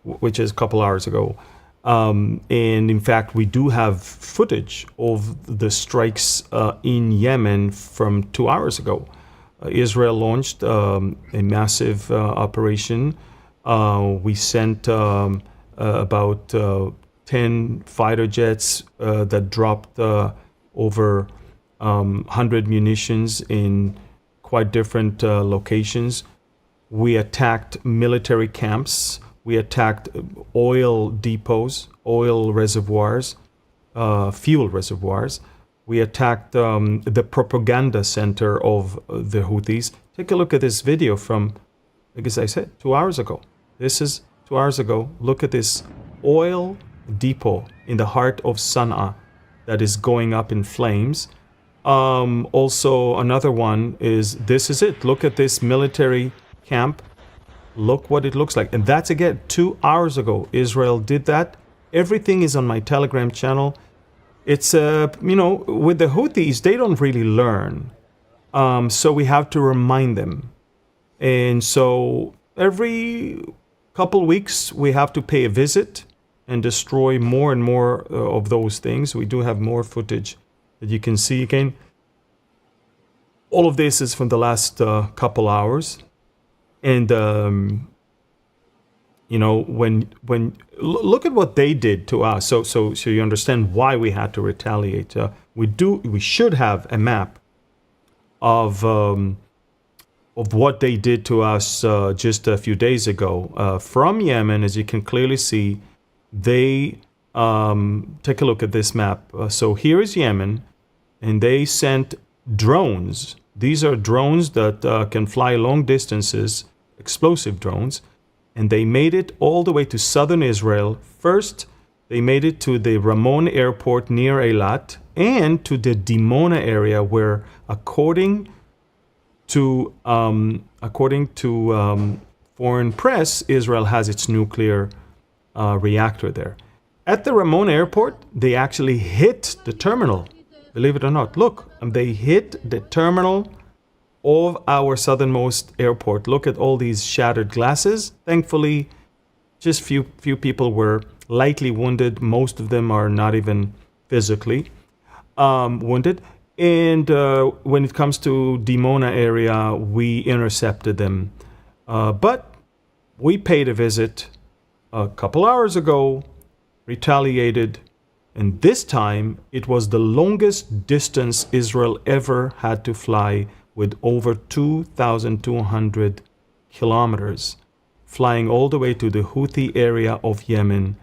which is a couple hours ago. And in fact, we do have footage of the strikes in Yemen from 2 hours ago. Israel launched a massive operation. We sent about 10 fighter jets that dropped over 100 munitions in quite different locations. We attacked military camps. We attacked oil depots, oil reservoirs, fuel reservoirs. We attacked the propaganda center of the Houthis. Take a look at this video from, like as I said, 2 hours ago. This is 2 hours ago. Look at this oil depot in the heart of Sana'a that is going up in flames. Also, another one is, this is it. Look at this military camp. Look what it looks like. And that's, again, 2 hours ago. Israel did that. Everything is on my Telegram channel. It's, with the Houthis, they don't really learn. So we have to remind them. And so every couple weeks, we have to pay a visit and destroy more and more of those things. We do have more footage that you can see again. All of this is from the last couple hours. And, when look at what they did to us. So you understand why we had to retaliate. We should have a map of what they did to us just a few days ago. From Yemen, as you can clearly see, they take a look at this map. So here is Yemen, and they sent drones. These are drones that can fly long distances, explosive drones, and they made it all the way to southern Israel. First, they made it to the Ramon airport near Eilat and to the Dimona area, where, according to foreign press, Israel has its nuclear reactor there. At the Ramon airport, they actually hit the terminal. Believe it or not, look, they hit the terminal of our southernmost airport. Look at all these shattered glasses. Thankfully, just few people were lightly wounded. Most of them are not even physically wounded. And when it comes to Dimona area, we intercepted them. But we paid a visit a couple hours ago, retaliated, and this time it was the longest distance Israel ever had to fly, with over 2,200 kilometers, flying all the way to the Houthi area of Yemen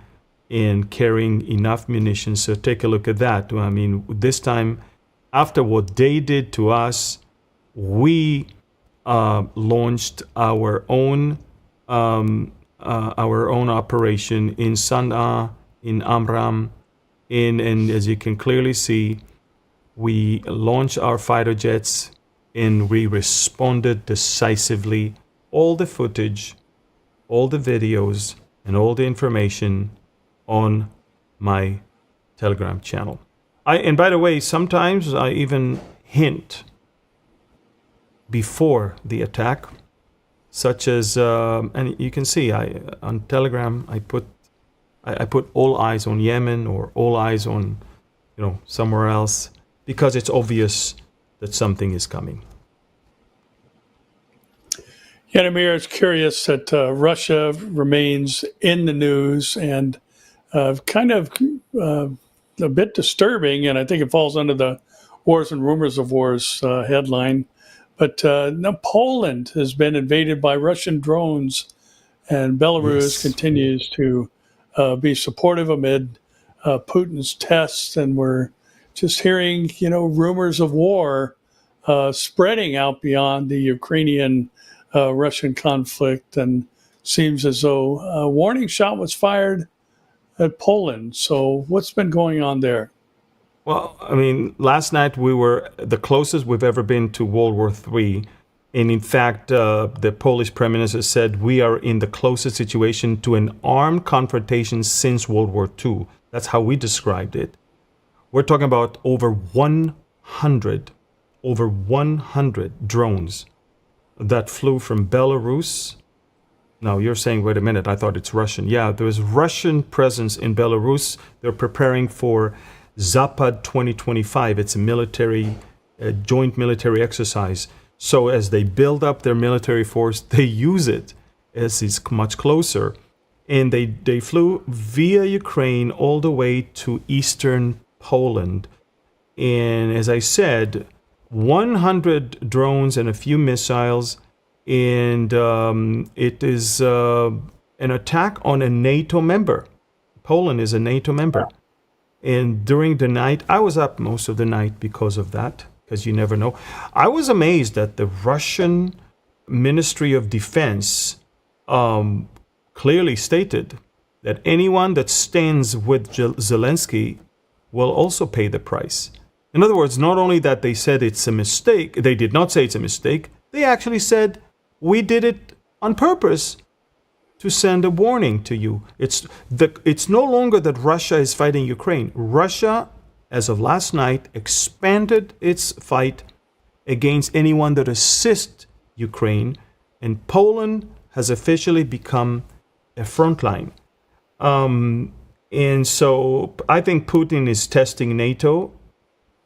and carrying enough munitions. So take a look at that. I mean, this time, after what they did to us, we launched our own operation in Sana'a, in Amram, and as you can clearly see, we launched our fighter jets and we responded decisively. All the footage, all the videos, and all the information on my Telegram channel. And by the way, sometimes I even hint before the attack, such as, and you can see, on Telegram I put all eyes on Yemen or all eyes on, somewhere else, because it's obvious that something is coming. Yeah, Amir, it's curious that Russia remains in the news and kind of a bit disturbing, and I think it falls under the Wars and Rumors of Wars headline. But now Poland has been invaded by Russian drones, and Belarus continues to be supportive amid Putin's tests, and we're just hearing, rumors of war spreading out beyond the Ukrainian-Russian conflict, and seems as though a warning shot was fired at Poland. So what's been going on there? Well, I mean, last night we were the closest we've ever been to World War III. And in fact, the Polish Prime Minister said we are in the closest situation to an armed confrontation since World War II. That's how we described it. We're talking about over 100 drones that flew from Belarus. Now, you're saying, wait a minute, I thought it's Russian. Yeah, there is Russian presence in Belarus. They're preparing for Zapad 2025. It's a joint military exercise. So as they build up their military force, they use it as it's much closer. And they flew via Ukraine all the way to eastern Poland. And as I said, 100 drones and a few missiles. And it is an attack on a NATO member. Poland is a NATO member. And during the night, I was up most of the night because of that, because you never know. I was amazed that the Russian Ministry of Defense clearly stated that anyone that stands with Zelensky will also pay the price. In other words, not only that they said it's a mistake, they did not say it's a mistake, they actually said, we did it on purpose to send a warning to you. It's no longer that Russia is fighting Ukraine. Russia, as of last night, expanded its fight against anyone that assists Ukraine, and Poland has officially become a front line. And so I think Putin is testing NATO.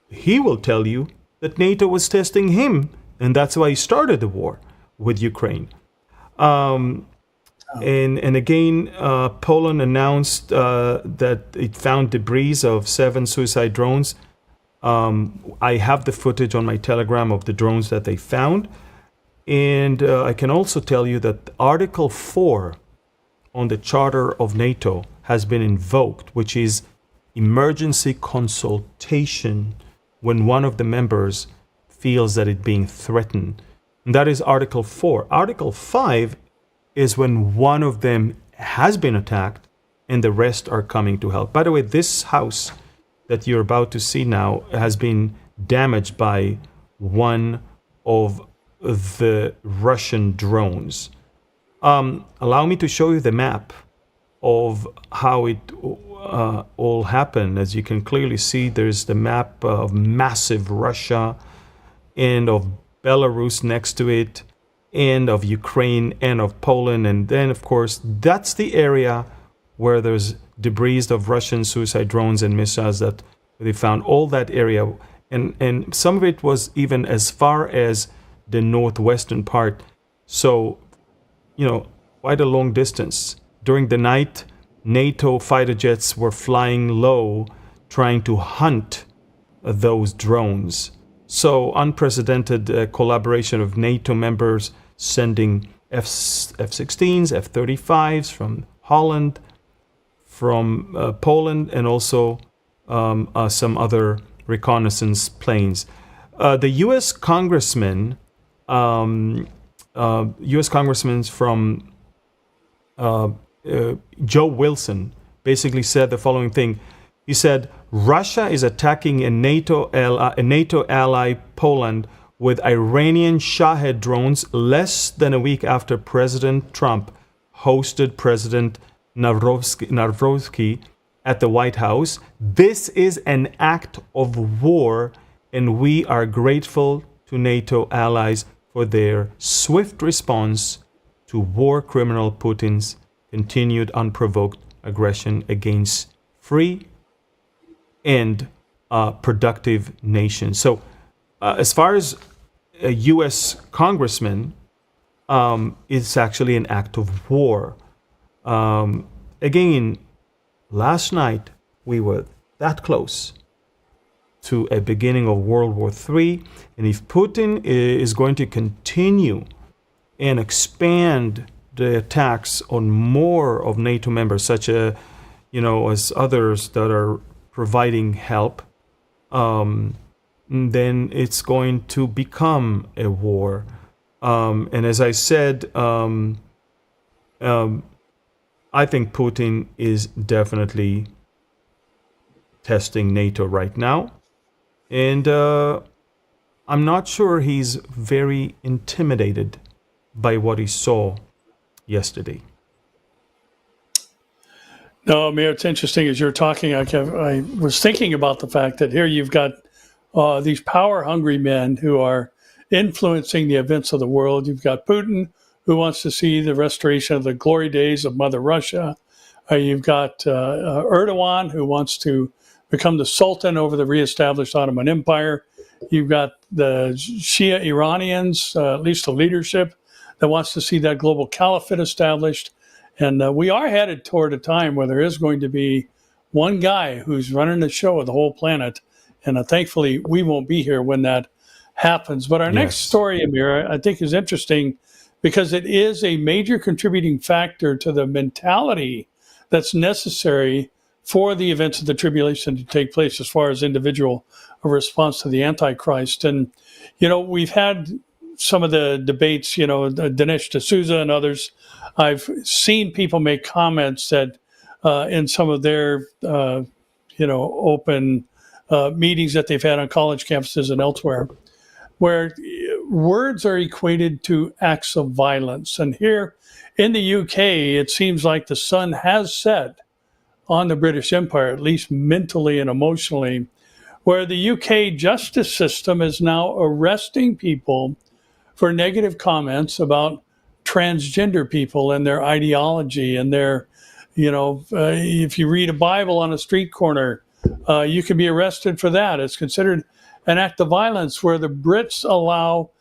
He will tell you that NATO was testing him, and that's why he started the war with Ukraine. And again, Poland announced that it found debris of 7 suicide drones. I have the footage on my Telegram of the drones that they found. And I can also tell you that Article 4 on the Charter of NATO has been invoked, which is emergency consultation when one of the members feels that it's being threatened. And that is Article 4. Article 5 is when one of them has been attacked and the rest are coming to help. By the way, this house that you're about to see now has been damaged by one of the Russian drones. Allow me to show you the map of how it all happened. As you can clearly see, there's the map of massive Russia and of Belarus next to it, and of Ukraine and of Poland. And then, of course, that's the area where there's debris of Russian suicide drones and missiles that they found, all that area. And some of it was even as far as the northwestern part. So quite a long distance. During the night, NATO fighter jets were flying low, trying to hunt those drones. So unprecedented collaboration of NATO members sending F-16s, F-35s from Holland, from Poland, and also some other reconnaissance planes. The U.S. congressman, U.S. congressman from Joe Wilson, basically said the following thing. He said, Russia is attacking a NATO ally, Poland, with Iranian Shahed drones less than a week after President Trump hosted President Narowski at the White House. This is an act of war, and we are grateful to NATO allies for their swift response to war criminal Putin's continued unprovoked aggression against free and productive nations. So as far as a U.S. congressman, it's actually an act of war. Again, last night we were that close to a beginning of World War III. And if Putin is going to continue and expand the attacks on more of NATO members, such as others that are providing help, then it's going to become a war. And as I said, I think Putin is definitely testing NATO right now. And I'm not sure he's very intimidated by what he saw yesterday. No, Amir, it's interesting as you're talking. I was thinking about the fact that here you've got these power-hungry men who are influencing the events of the world. You've got Putin, who wants to see the restoration of the glory days of Mother Russia. You've got Erdogan, who wants to become the Sultan over the reestablished Ottoman Empire. You've got the Shia Iranians, at least the leadership, that wants to see that global caliphate established. And we are headed toward a time where there is going to be one guy who's running the show of the whole planet. And thankfully, we won't be here when that happens. But our next story, Amir, I think is interesting because it is a major contributing factor to the mentality that's necessary for the events of the tribulation to take place as far as individual response to the Antichrist. And, we've had some of the debates, Dinesh D'Souza and others. I've seen people make comments that in some of their, open meetings that they've had on college campuses and elsewhere, where words are equated to acts of violence. And here in the UK, it seems like the sun has set on the British Empire, at least mentally and emotionally, where the UK justice system is now arresting people for negative comments about transgender people and their ideology and their, if you read a Bible on a street corner, you can be arrested for that. It's considered an act of violence, where the Brits allow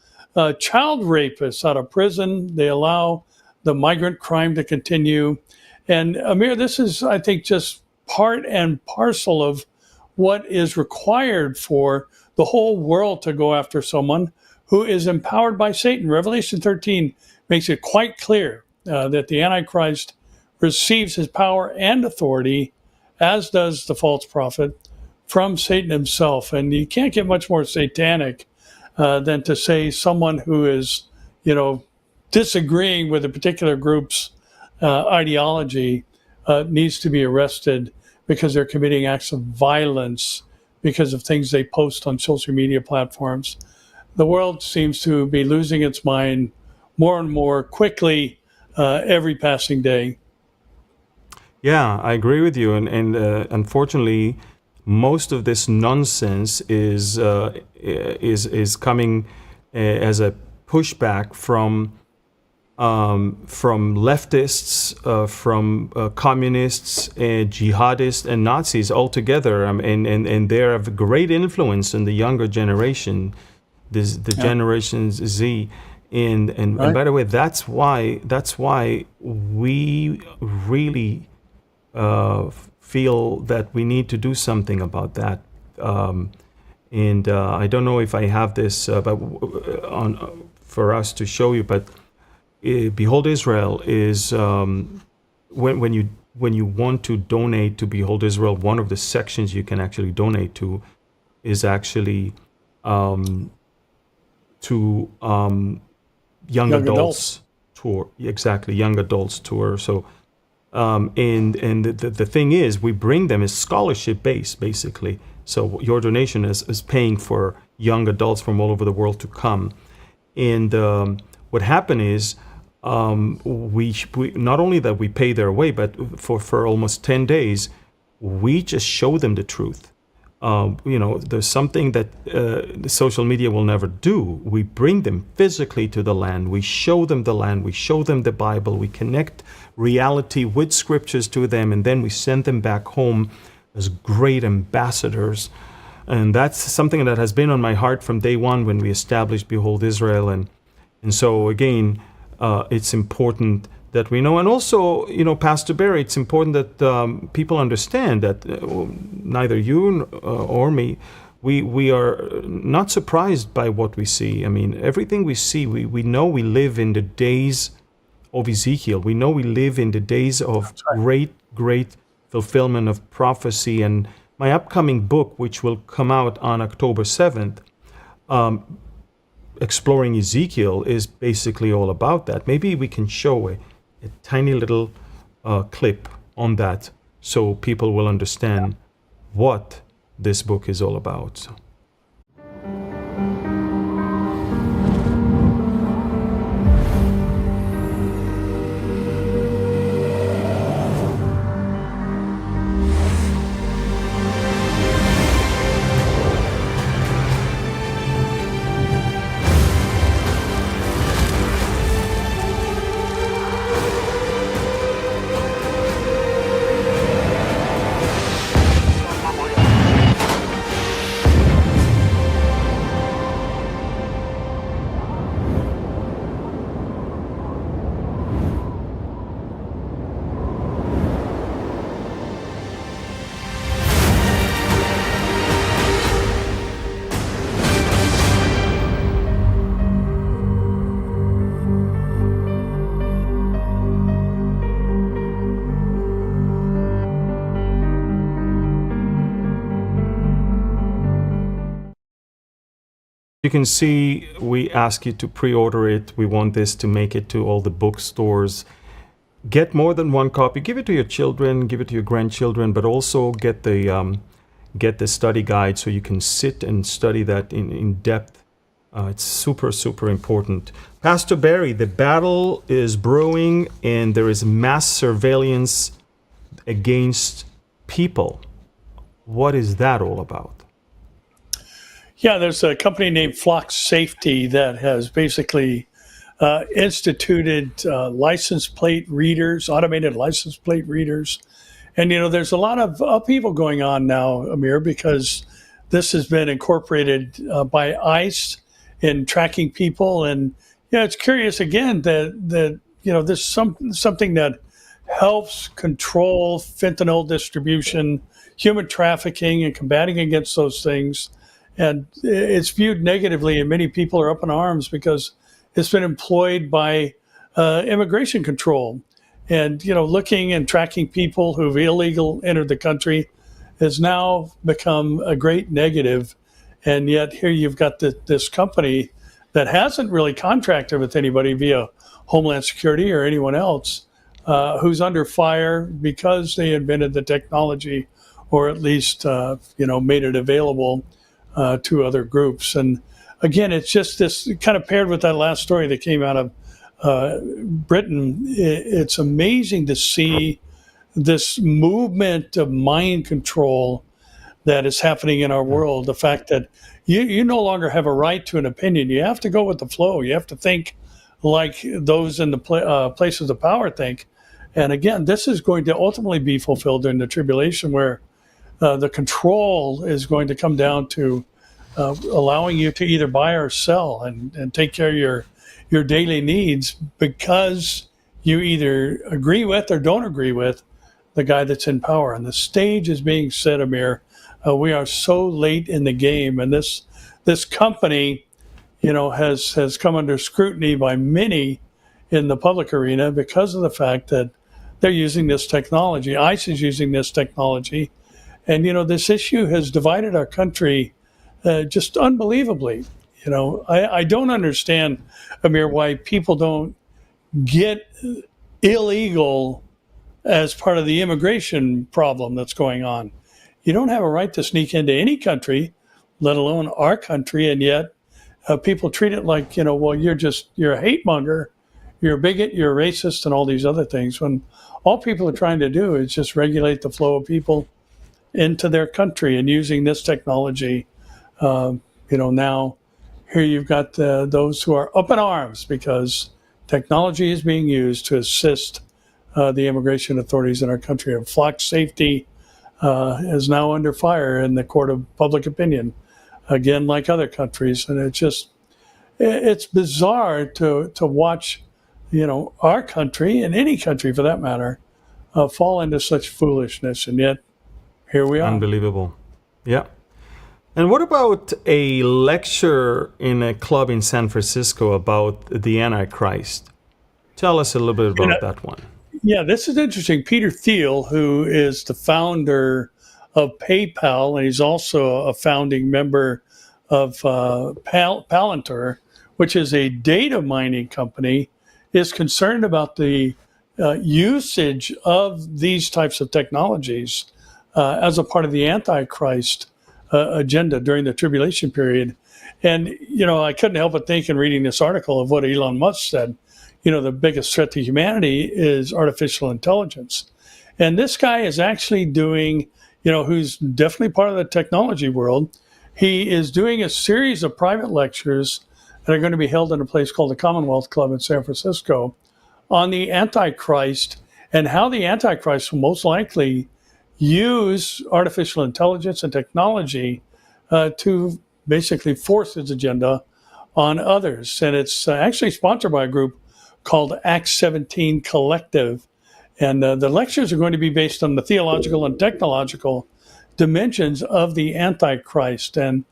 child rapists out of prison. They allow the migrant crime to continue. And Amir, this is, I think, just part and parcel of what is required for the whole world to go after someone who is empowered by Satan. Revelation 13 makes it quite clear that the Antichrist receives his power and authority, as does the false prophet, from Satan himself. And you can't get much more satanic than to say someone who is, disagreeing with a particular group's ideology needs to be arrested because they're committing acts of violence because of things they post on social media platforms. The world seems to be losing its mind more and more quickly every passing day. Yeah, I agree with you. And unfortunately, most of this nonsense is coming as a pushback from leftists, from communists, jihadists, and Nazis altogether, and they have great influence in the younger generation, the Generation Z. And Right. by the way, that's why we really feel that we need to do something about that. And I don't know if I have this on for us to show you, but Behold Israel is when you want to donate to Behold Israel, one of the sections you can actually donate to is actually to young Young adults tour. Exactly, young adults tour. So and the thing is, we bring them as scholarship based, basically. So your donation is paying for young adults from all over the world to come. And what happened is, we not only that we pay their way, but for almost 10 days, we just show them the truth. There's something that the social media will never do. We bring them physically to the land. We show them the land. We show them the Bible. We connect reality with scriptures to them, and then we send them back home as great ambassadors. And that's something that has been on my heart from day one when we established Behold Israel. And so again, it's important that we know. And also, Pastor Barry, it's important that people understand that neither you or me, we are not surprised by what we see. I mean, everything we see, we know we live in the days of Ezekiel. We know we live in the days of great fulfillment of prophecy. And my upcoming book, which will come out on October 7th, Exploring Ezekiel, is basically all about that. Maybe we can show a tiny little clip on that so people will understand what this book is all about. So. You can see we ask you to pre-order it. We want this to make it to all the bookstores. Get more than one copy. Give it to your children, give it to your grandchildren, but also get the study guide so you can sit and study that in depth. It's super, super important. Pastor Barry, the battle is brewing and there is mass surveillance against people. What is that all about? Yeah, there's a company named Flock Safety that has basically instituted license plate readers, automated license plate readers. And, there's a lot of upheaval going on now, Amir, because this has been incorporated by ICE in tracking people. And, it's curious, again, that there's something that helps control fentanyl distribution, human trafficking, and combating against those things. And it's viewed negatively, and many people are up in arms because it's been employed by immigration control. And, looking and tracking people who've illegally entered the country has now become a great negative. And yet here you've got this company that hasn't really contracted with anybody via Homeland Security or anyone else who's under fire because they invented the technology, or at least, made it available to other groups. And again, it's just this kind of paired with that last story that came out of Britain. It's amazing to see this movement of mind control that is happening in our world. The fact that you no longer have a right to an opinion. You have to go with the flow. You have to think like those in the places of power think. And again, this is going to ultimately be fulfilled during the tribulation, where the control is going to come down to allowing you to either buy or sell and take care of your daily needs because you either agree with or don't agree with the guy that's in power. And the stage is being set, Amir. We are so late in the game, and this company, has come under scrutiny by many in the public arena because of the fact that they're using this technology. ICE is using this technology, and this issue has divided our country just unbelievably. I don't understand, Amir, why people don't get illegal as part of the immigration problem that's going on. You don't have a right to sneak into any country, let alone our country, and yet people treat it like, well, you're a hate monger, you're a bigot, you're a racist, and all these other things, when all people are trying to do is just regulate the flow of people into their country. And using this technology, now here you've got those who are up in arms because technology is being used to assist the immigration authorities in our country. And flock safety is now under fire in the court of public opinion, again, like other countries. And it's bizarre to watch, our country, and any country for that matter, fall into such foolishness. And yet, here we are. Unbelievable. Yeah. And what about a lecture in a club in San Francisco about the Antichrist? Tell us a little bit about that one. Yeah, this is interesting. Peter Thiel, who is the founder of PayPal, and he's also a founding member of Palantir, which is a data mining company, is concerned about the usage of these types of technologies as a part of the Antichrist agenda during the tribulation period. And, I couldn't help but think in reading this article of what Elon Musk said. The biggest threat to humanity is artificial intelligence. And this guy is actually doing, who's definitely part of the technology world. He is doing a series of private lectures that are going to be held in a place called the Commonwealth Club in San Francisco on the Antichrist and how the Antichrist will most likely use artificial intelligence and technology to basically force his agenda on others. And it's actually sponsored by a group called Acts 17 Collective. And the lectures are going to be based on the theological and technological dimensions of the Antichrist. And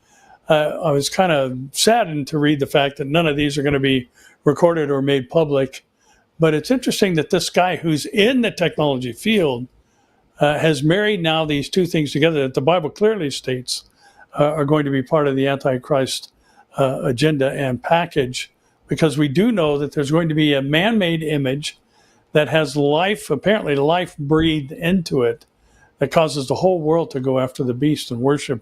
I was kind of saddened to read the fact that none of these are going to be recorded or made public. But it's interesting that this guy who's in the technology field has married now these two things together that the Bible clearly states are going to be part of the Antichrist agenda and package. Because we do know that there's going to be a man-made image that has life, apparently life breathed into it, that causes the whole world to go after the beast and worship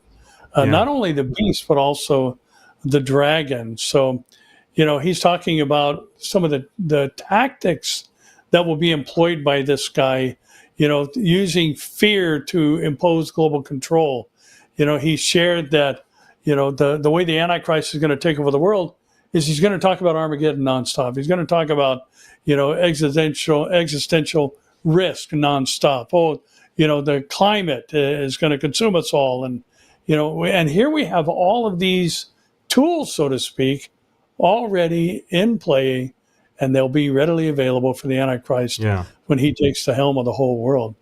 not only the beast, but also the dragon. So, he's talking about some of the tactics that will be employed by this guy, using fear to impose global control. He shared that, the way the Antichrist is going to take over the world is he's going to talk about Armageddon nonstop. He's going to talk about, existential risk nonstop. Oh, the climate is going to consume us all. And, and here we have all of these tools, so to speak, already in play, and they'll be readily available for the Antichrist when he takes the helm of the whole world.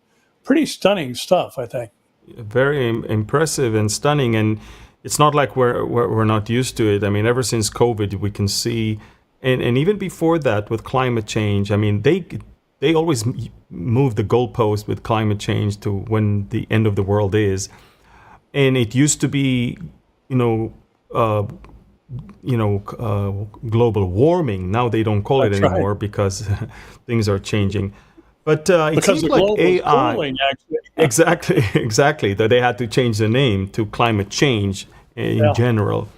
Pretty stunning stuff, I think. Very impressive and stunning. And it's not like we're not used to it. I mean, ever since COVID, we can see, and even before that with climate change, I mean, they always move the goalpost with climate change to when the end of the world is. And it used to be, global warming. Now they don't call it anymore because things are changing. But it seems like AI. Cooling, exactly. That they had to change the name to climate change in general.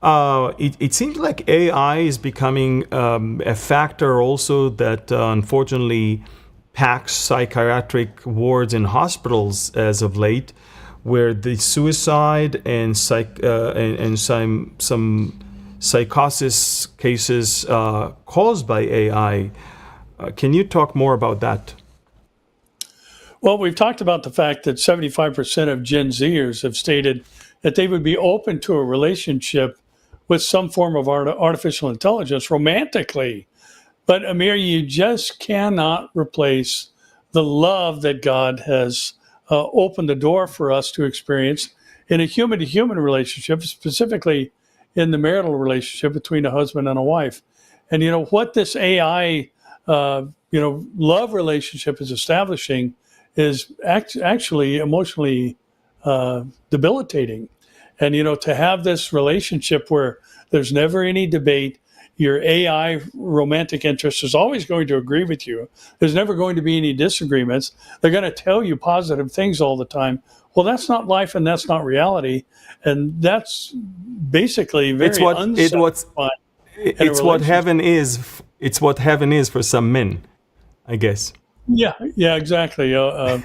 It seems like AI is becoming a factor also that unfortunately packs psychiatric wards in hospitals as of late, where the suicide and some psychosis cases caused by AI. Can you talk more about that? Well, we've talked about the fact that 75% of Gen Zers have stated that they would be open to a relationship with some form of artificial intelligence romantically. But Amir, you just cannot replace the love that God has opened the door for us to experience in a human to human relationship, specifically in the marital relationship between a husband and a wife. And what this AI, love relationship is establishing is actually emotionally debilitating. And to have this relationship where there's never any debate, your AI romantic interest is always going to agree with you. There's never going to be any disagreements. They're going to tell you positive things all the time. Well, that's not life, and that's not reality, and that's basically very unsatisfying. It's what heaven is. It's what heaven is for some men, I guess. Yeah, exactly. A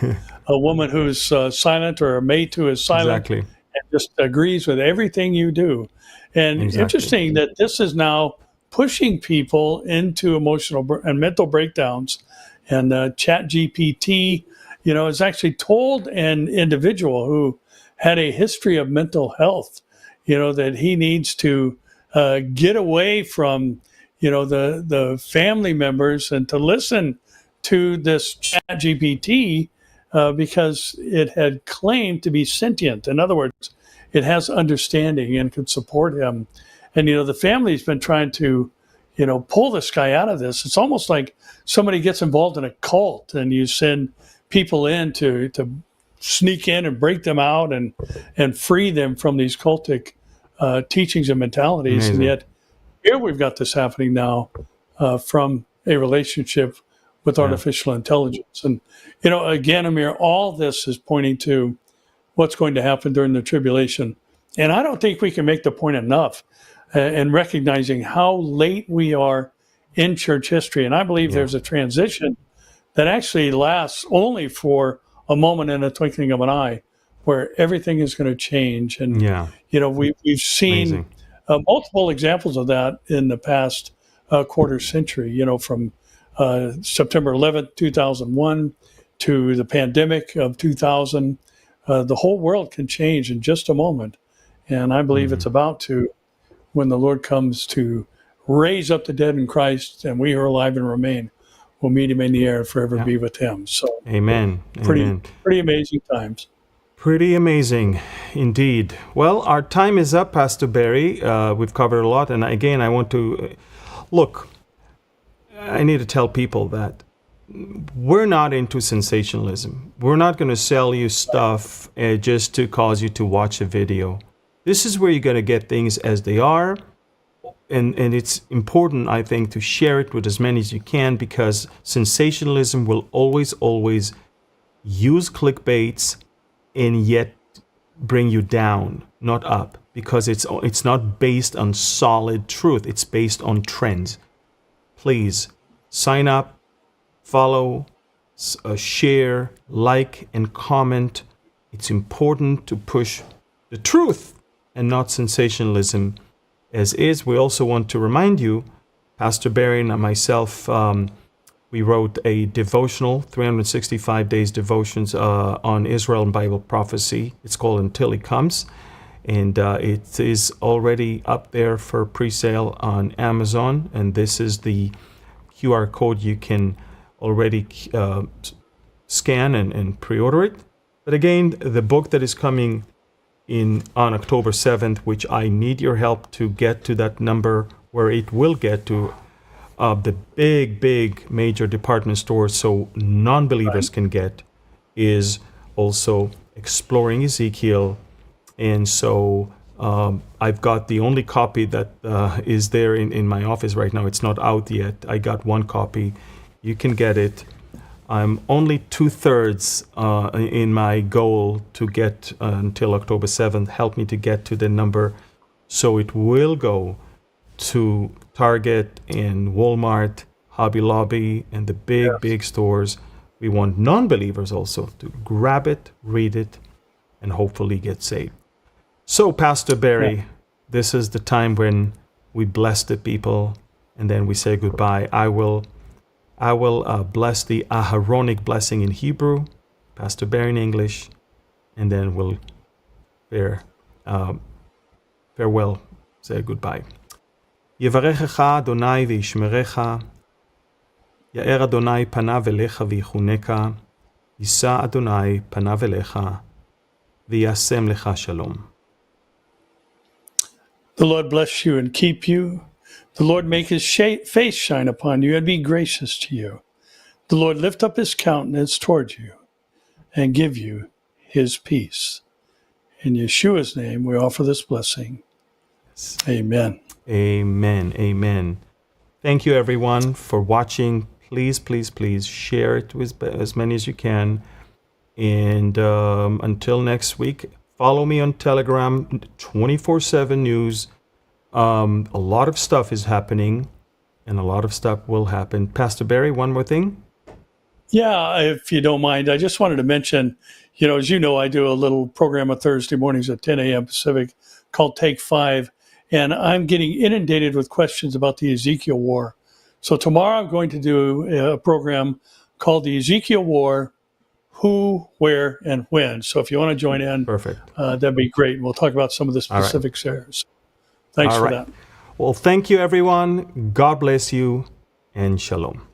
woman who's silent, or a mate who is silent, exactly, and just agrees with everything you do. And interesting that this is now pushing people into emotional and mental breakdowns. And Chat GPT, has actually told an individual who had a history of mental health, that he needs to get away from, the family members and to listen to this Chat GPT because it had claimed to be sentient. In other words, it has understanding and could support him. And, the family's been trying to, pull this guy out of this. It's almost like somebody gets involved in a cult and you send people in to sneak in and break them out and free them from these cultic teachings and mentalities. Amazing. And yet here we've got this happening now from a relationship with artificial intelligence. And, again, Amir, all this is pointing to what's going to happen during the tribulation. And I don't think we can make the point enough in recognizing how late we are in church history. And I believe there's a transition that actually lasts only for a moment and a twinkling of an eye, where everything is going to change. And, we've seen multiple examples of that in the past quarter century, from September 11th, 2001 to the pandemic of 2000. The whole world can change in just a moment. And I believe it's about to, when the Lord comes to raise up the dead in Christ, and we who are alive and remain will meet him in the air and forever be with him. So, Amen. Pretty amazing times. Pretty amazing indeed. Well, our time is up, Pastor Barry. We've covered a lot. And again, I want to look, I need to tell people that we're not into sensationalism. We're not going to sell you stuff just to cause you to watch a video. This is where you're going to get things as they are. And it's important, I think, to share it with as many as you can, because sensationalism will always use clickbaits and yet bring you down, not up, because it's not based on solid truth. It's based on trends. Please sign up, follow, share, like, and comment. It's important to push the truth and not sensationalism as is. We also want to remind you, Pastor Barry and myself, we wrote a devotional, 365 days devotions on Israel and Bible prophecy. It's called Until He Comes. And it is already up there for pre-sale on Amazon. And this is the QR code you can already scan and pre-order it. But again, the book that is coming on October 7th, which I need your help to get to that number where it will get to the big major department stores so non-believers can get, is also Exploring Ezekiel. And so I've got the only copy that is there in my office right now. It's not out yet. I got one copy. You can get it. I'm only 2/3 in my goal to get until October 7th. Help me to get to the number. So it will go to Target and Walmart, Hobby Lobby, and the big stores. We want non-believers also to grab it, read it, and hopefully get saved. So, Pastor Barry, this is the time when we bless the people and then we say goodbye. I will bless the Aharonic blessing in Hebrew, Pastor Barry in English, and then we'll farewell say goodbye. יברכך אדוני וישמרך, יאר אדוני פניו אליך ויחונך, יישא אדוני פניו אליך, וישם לך שלום. The Lord bless you and keep you. The Lord make his face shine upon you and be gracious to you. The Lord lift up his countenance toward you and give you his peace. In Yeshua's name, we offer this blessing. Amen. Amen. Amen. Thank you, everyone, for watching. Please, please, please share it with as many as you can. And until next week, follow me on Telegram, 24/7 news. A lot of stuff is happening, and a lot of stuff will happen. Pastor Barry, one more thing. Yeah, if you don't mind, I just wanted to mention, as you know, I do a little program on Thursday mornings at 10 a.m. Pacific called Take 5, and I'm getting inundated with questions about the Ezekiel War. So tomorrow I'm going to do a program called the Ezekiel War, Who, Where, and When. So if you want to join in, Perfect. That'd be great. We'll talk about some of the specifics there. So thanks for that. Well, thank you, everyone. God bless you, and shalom.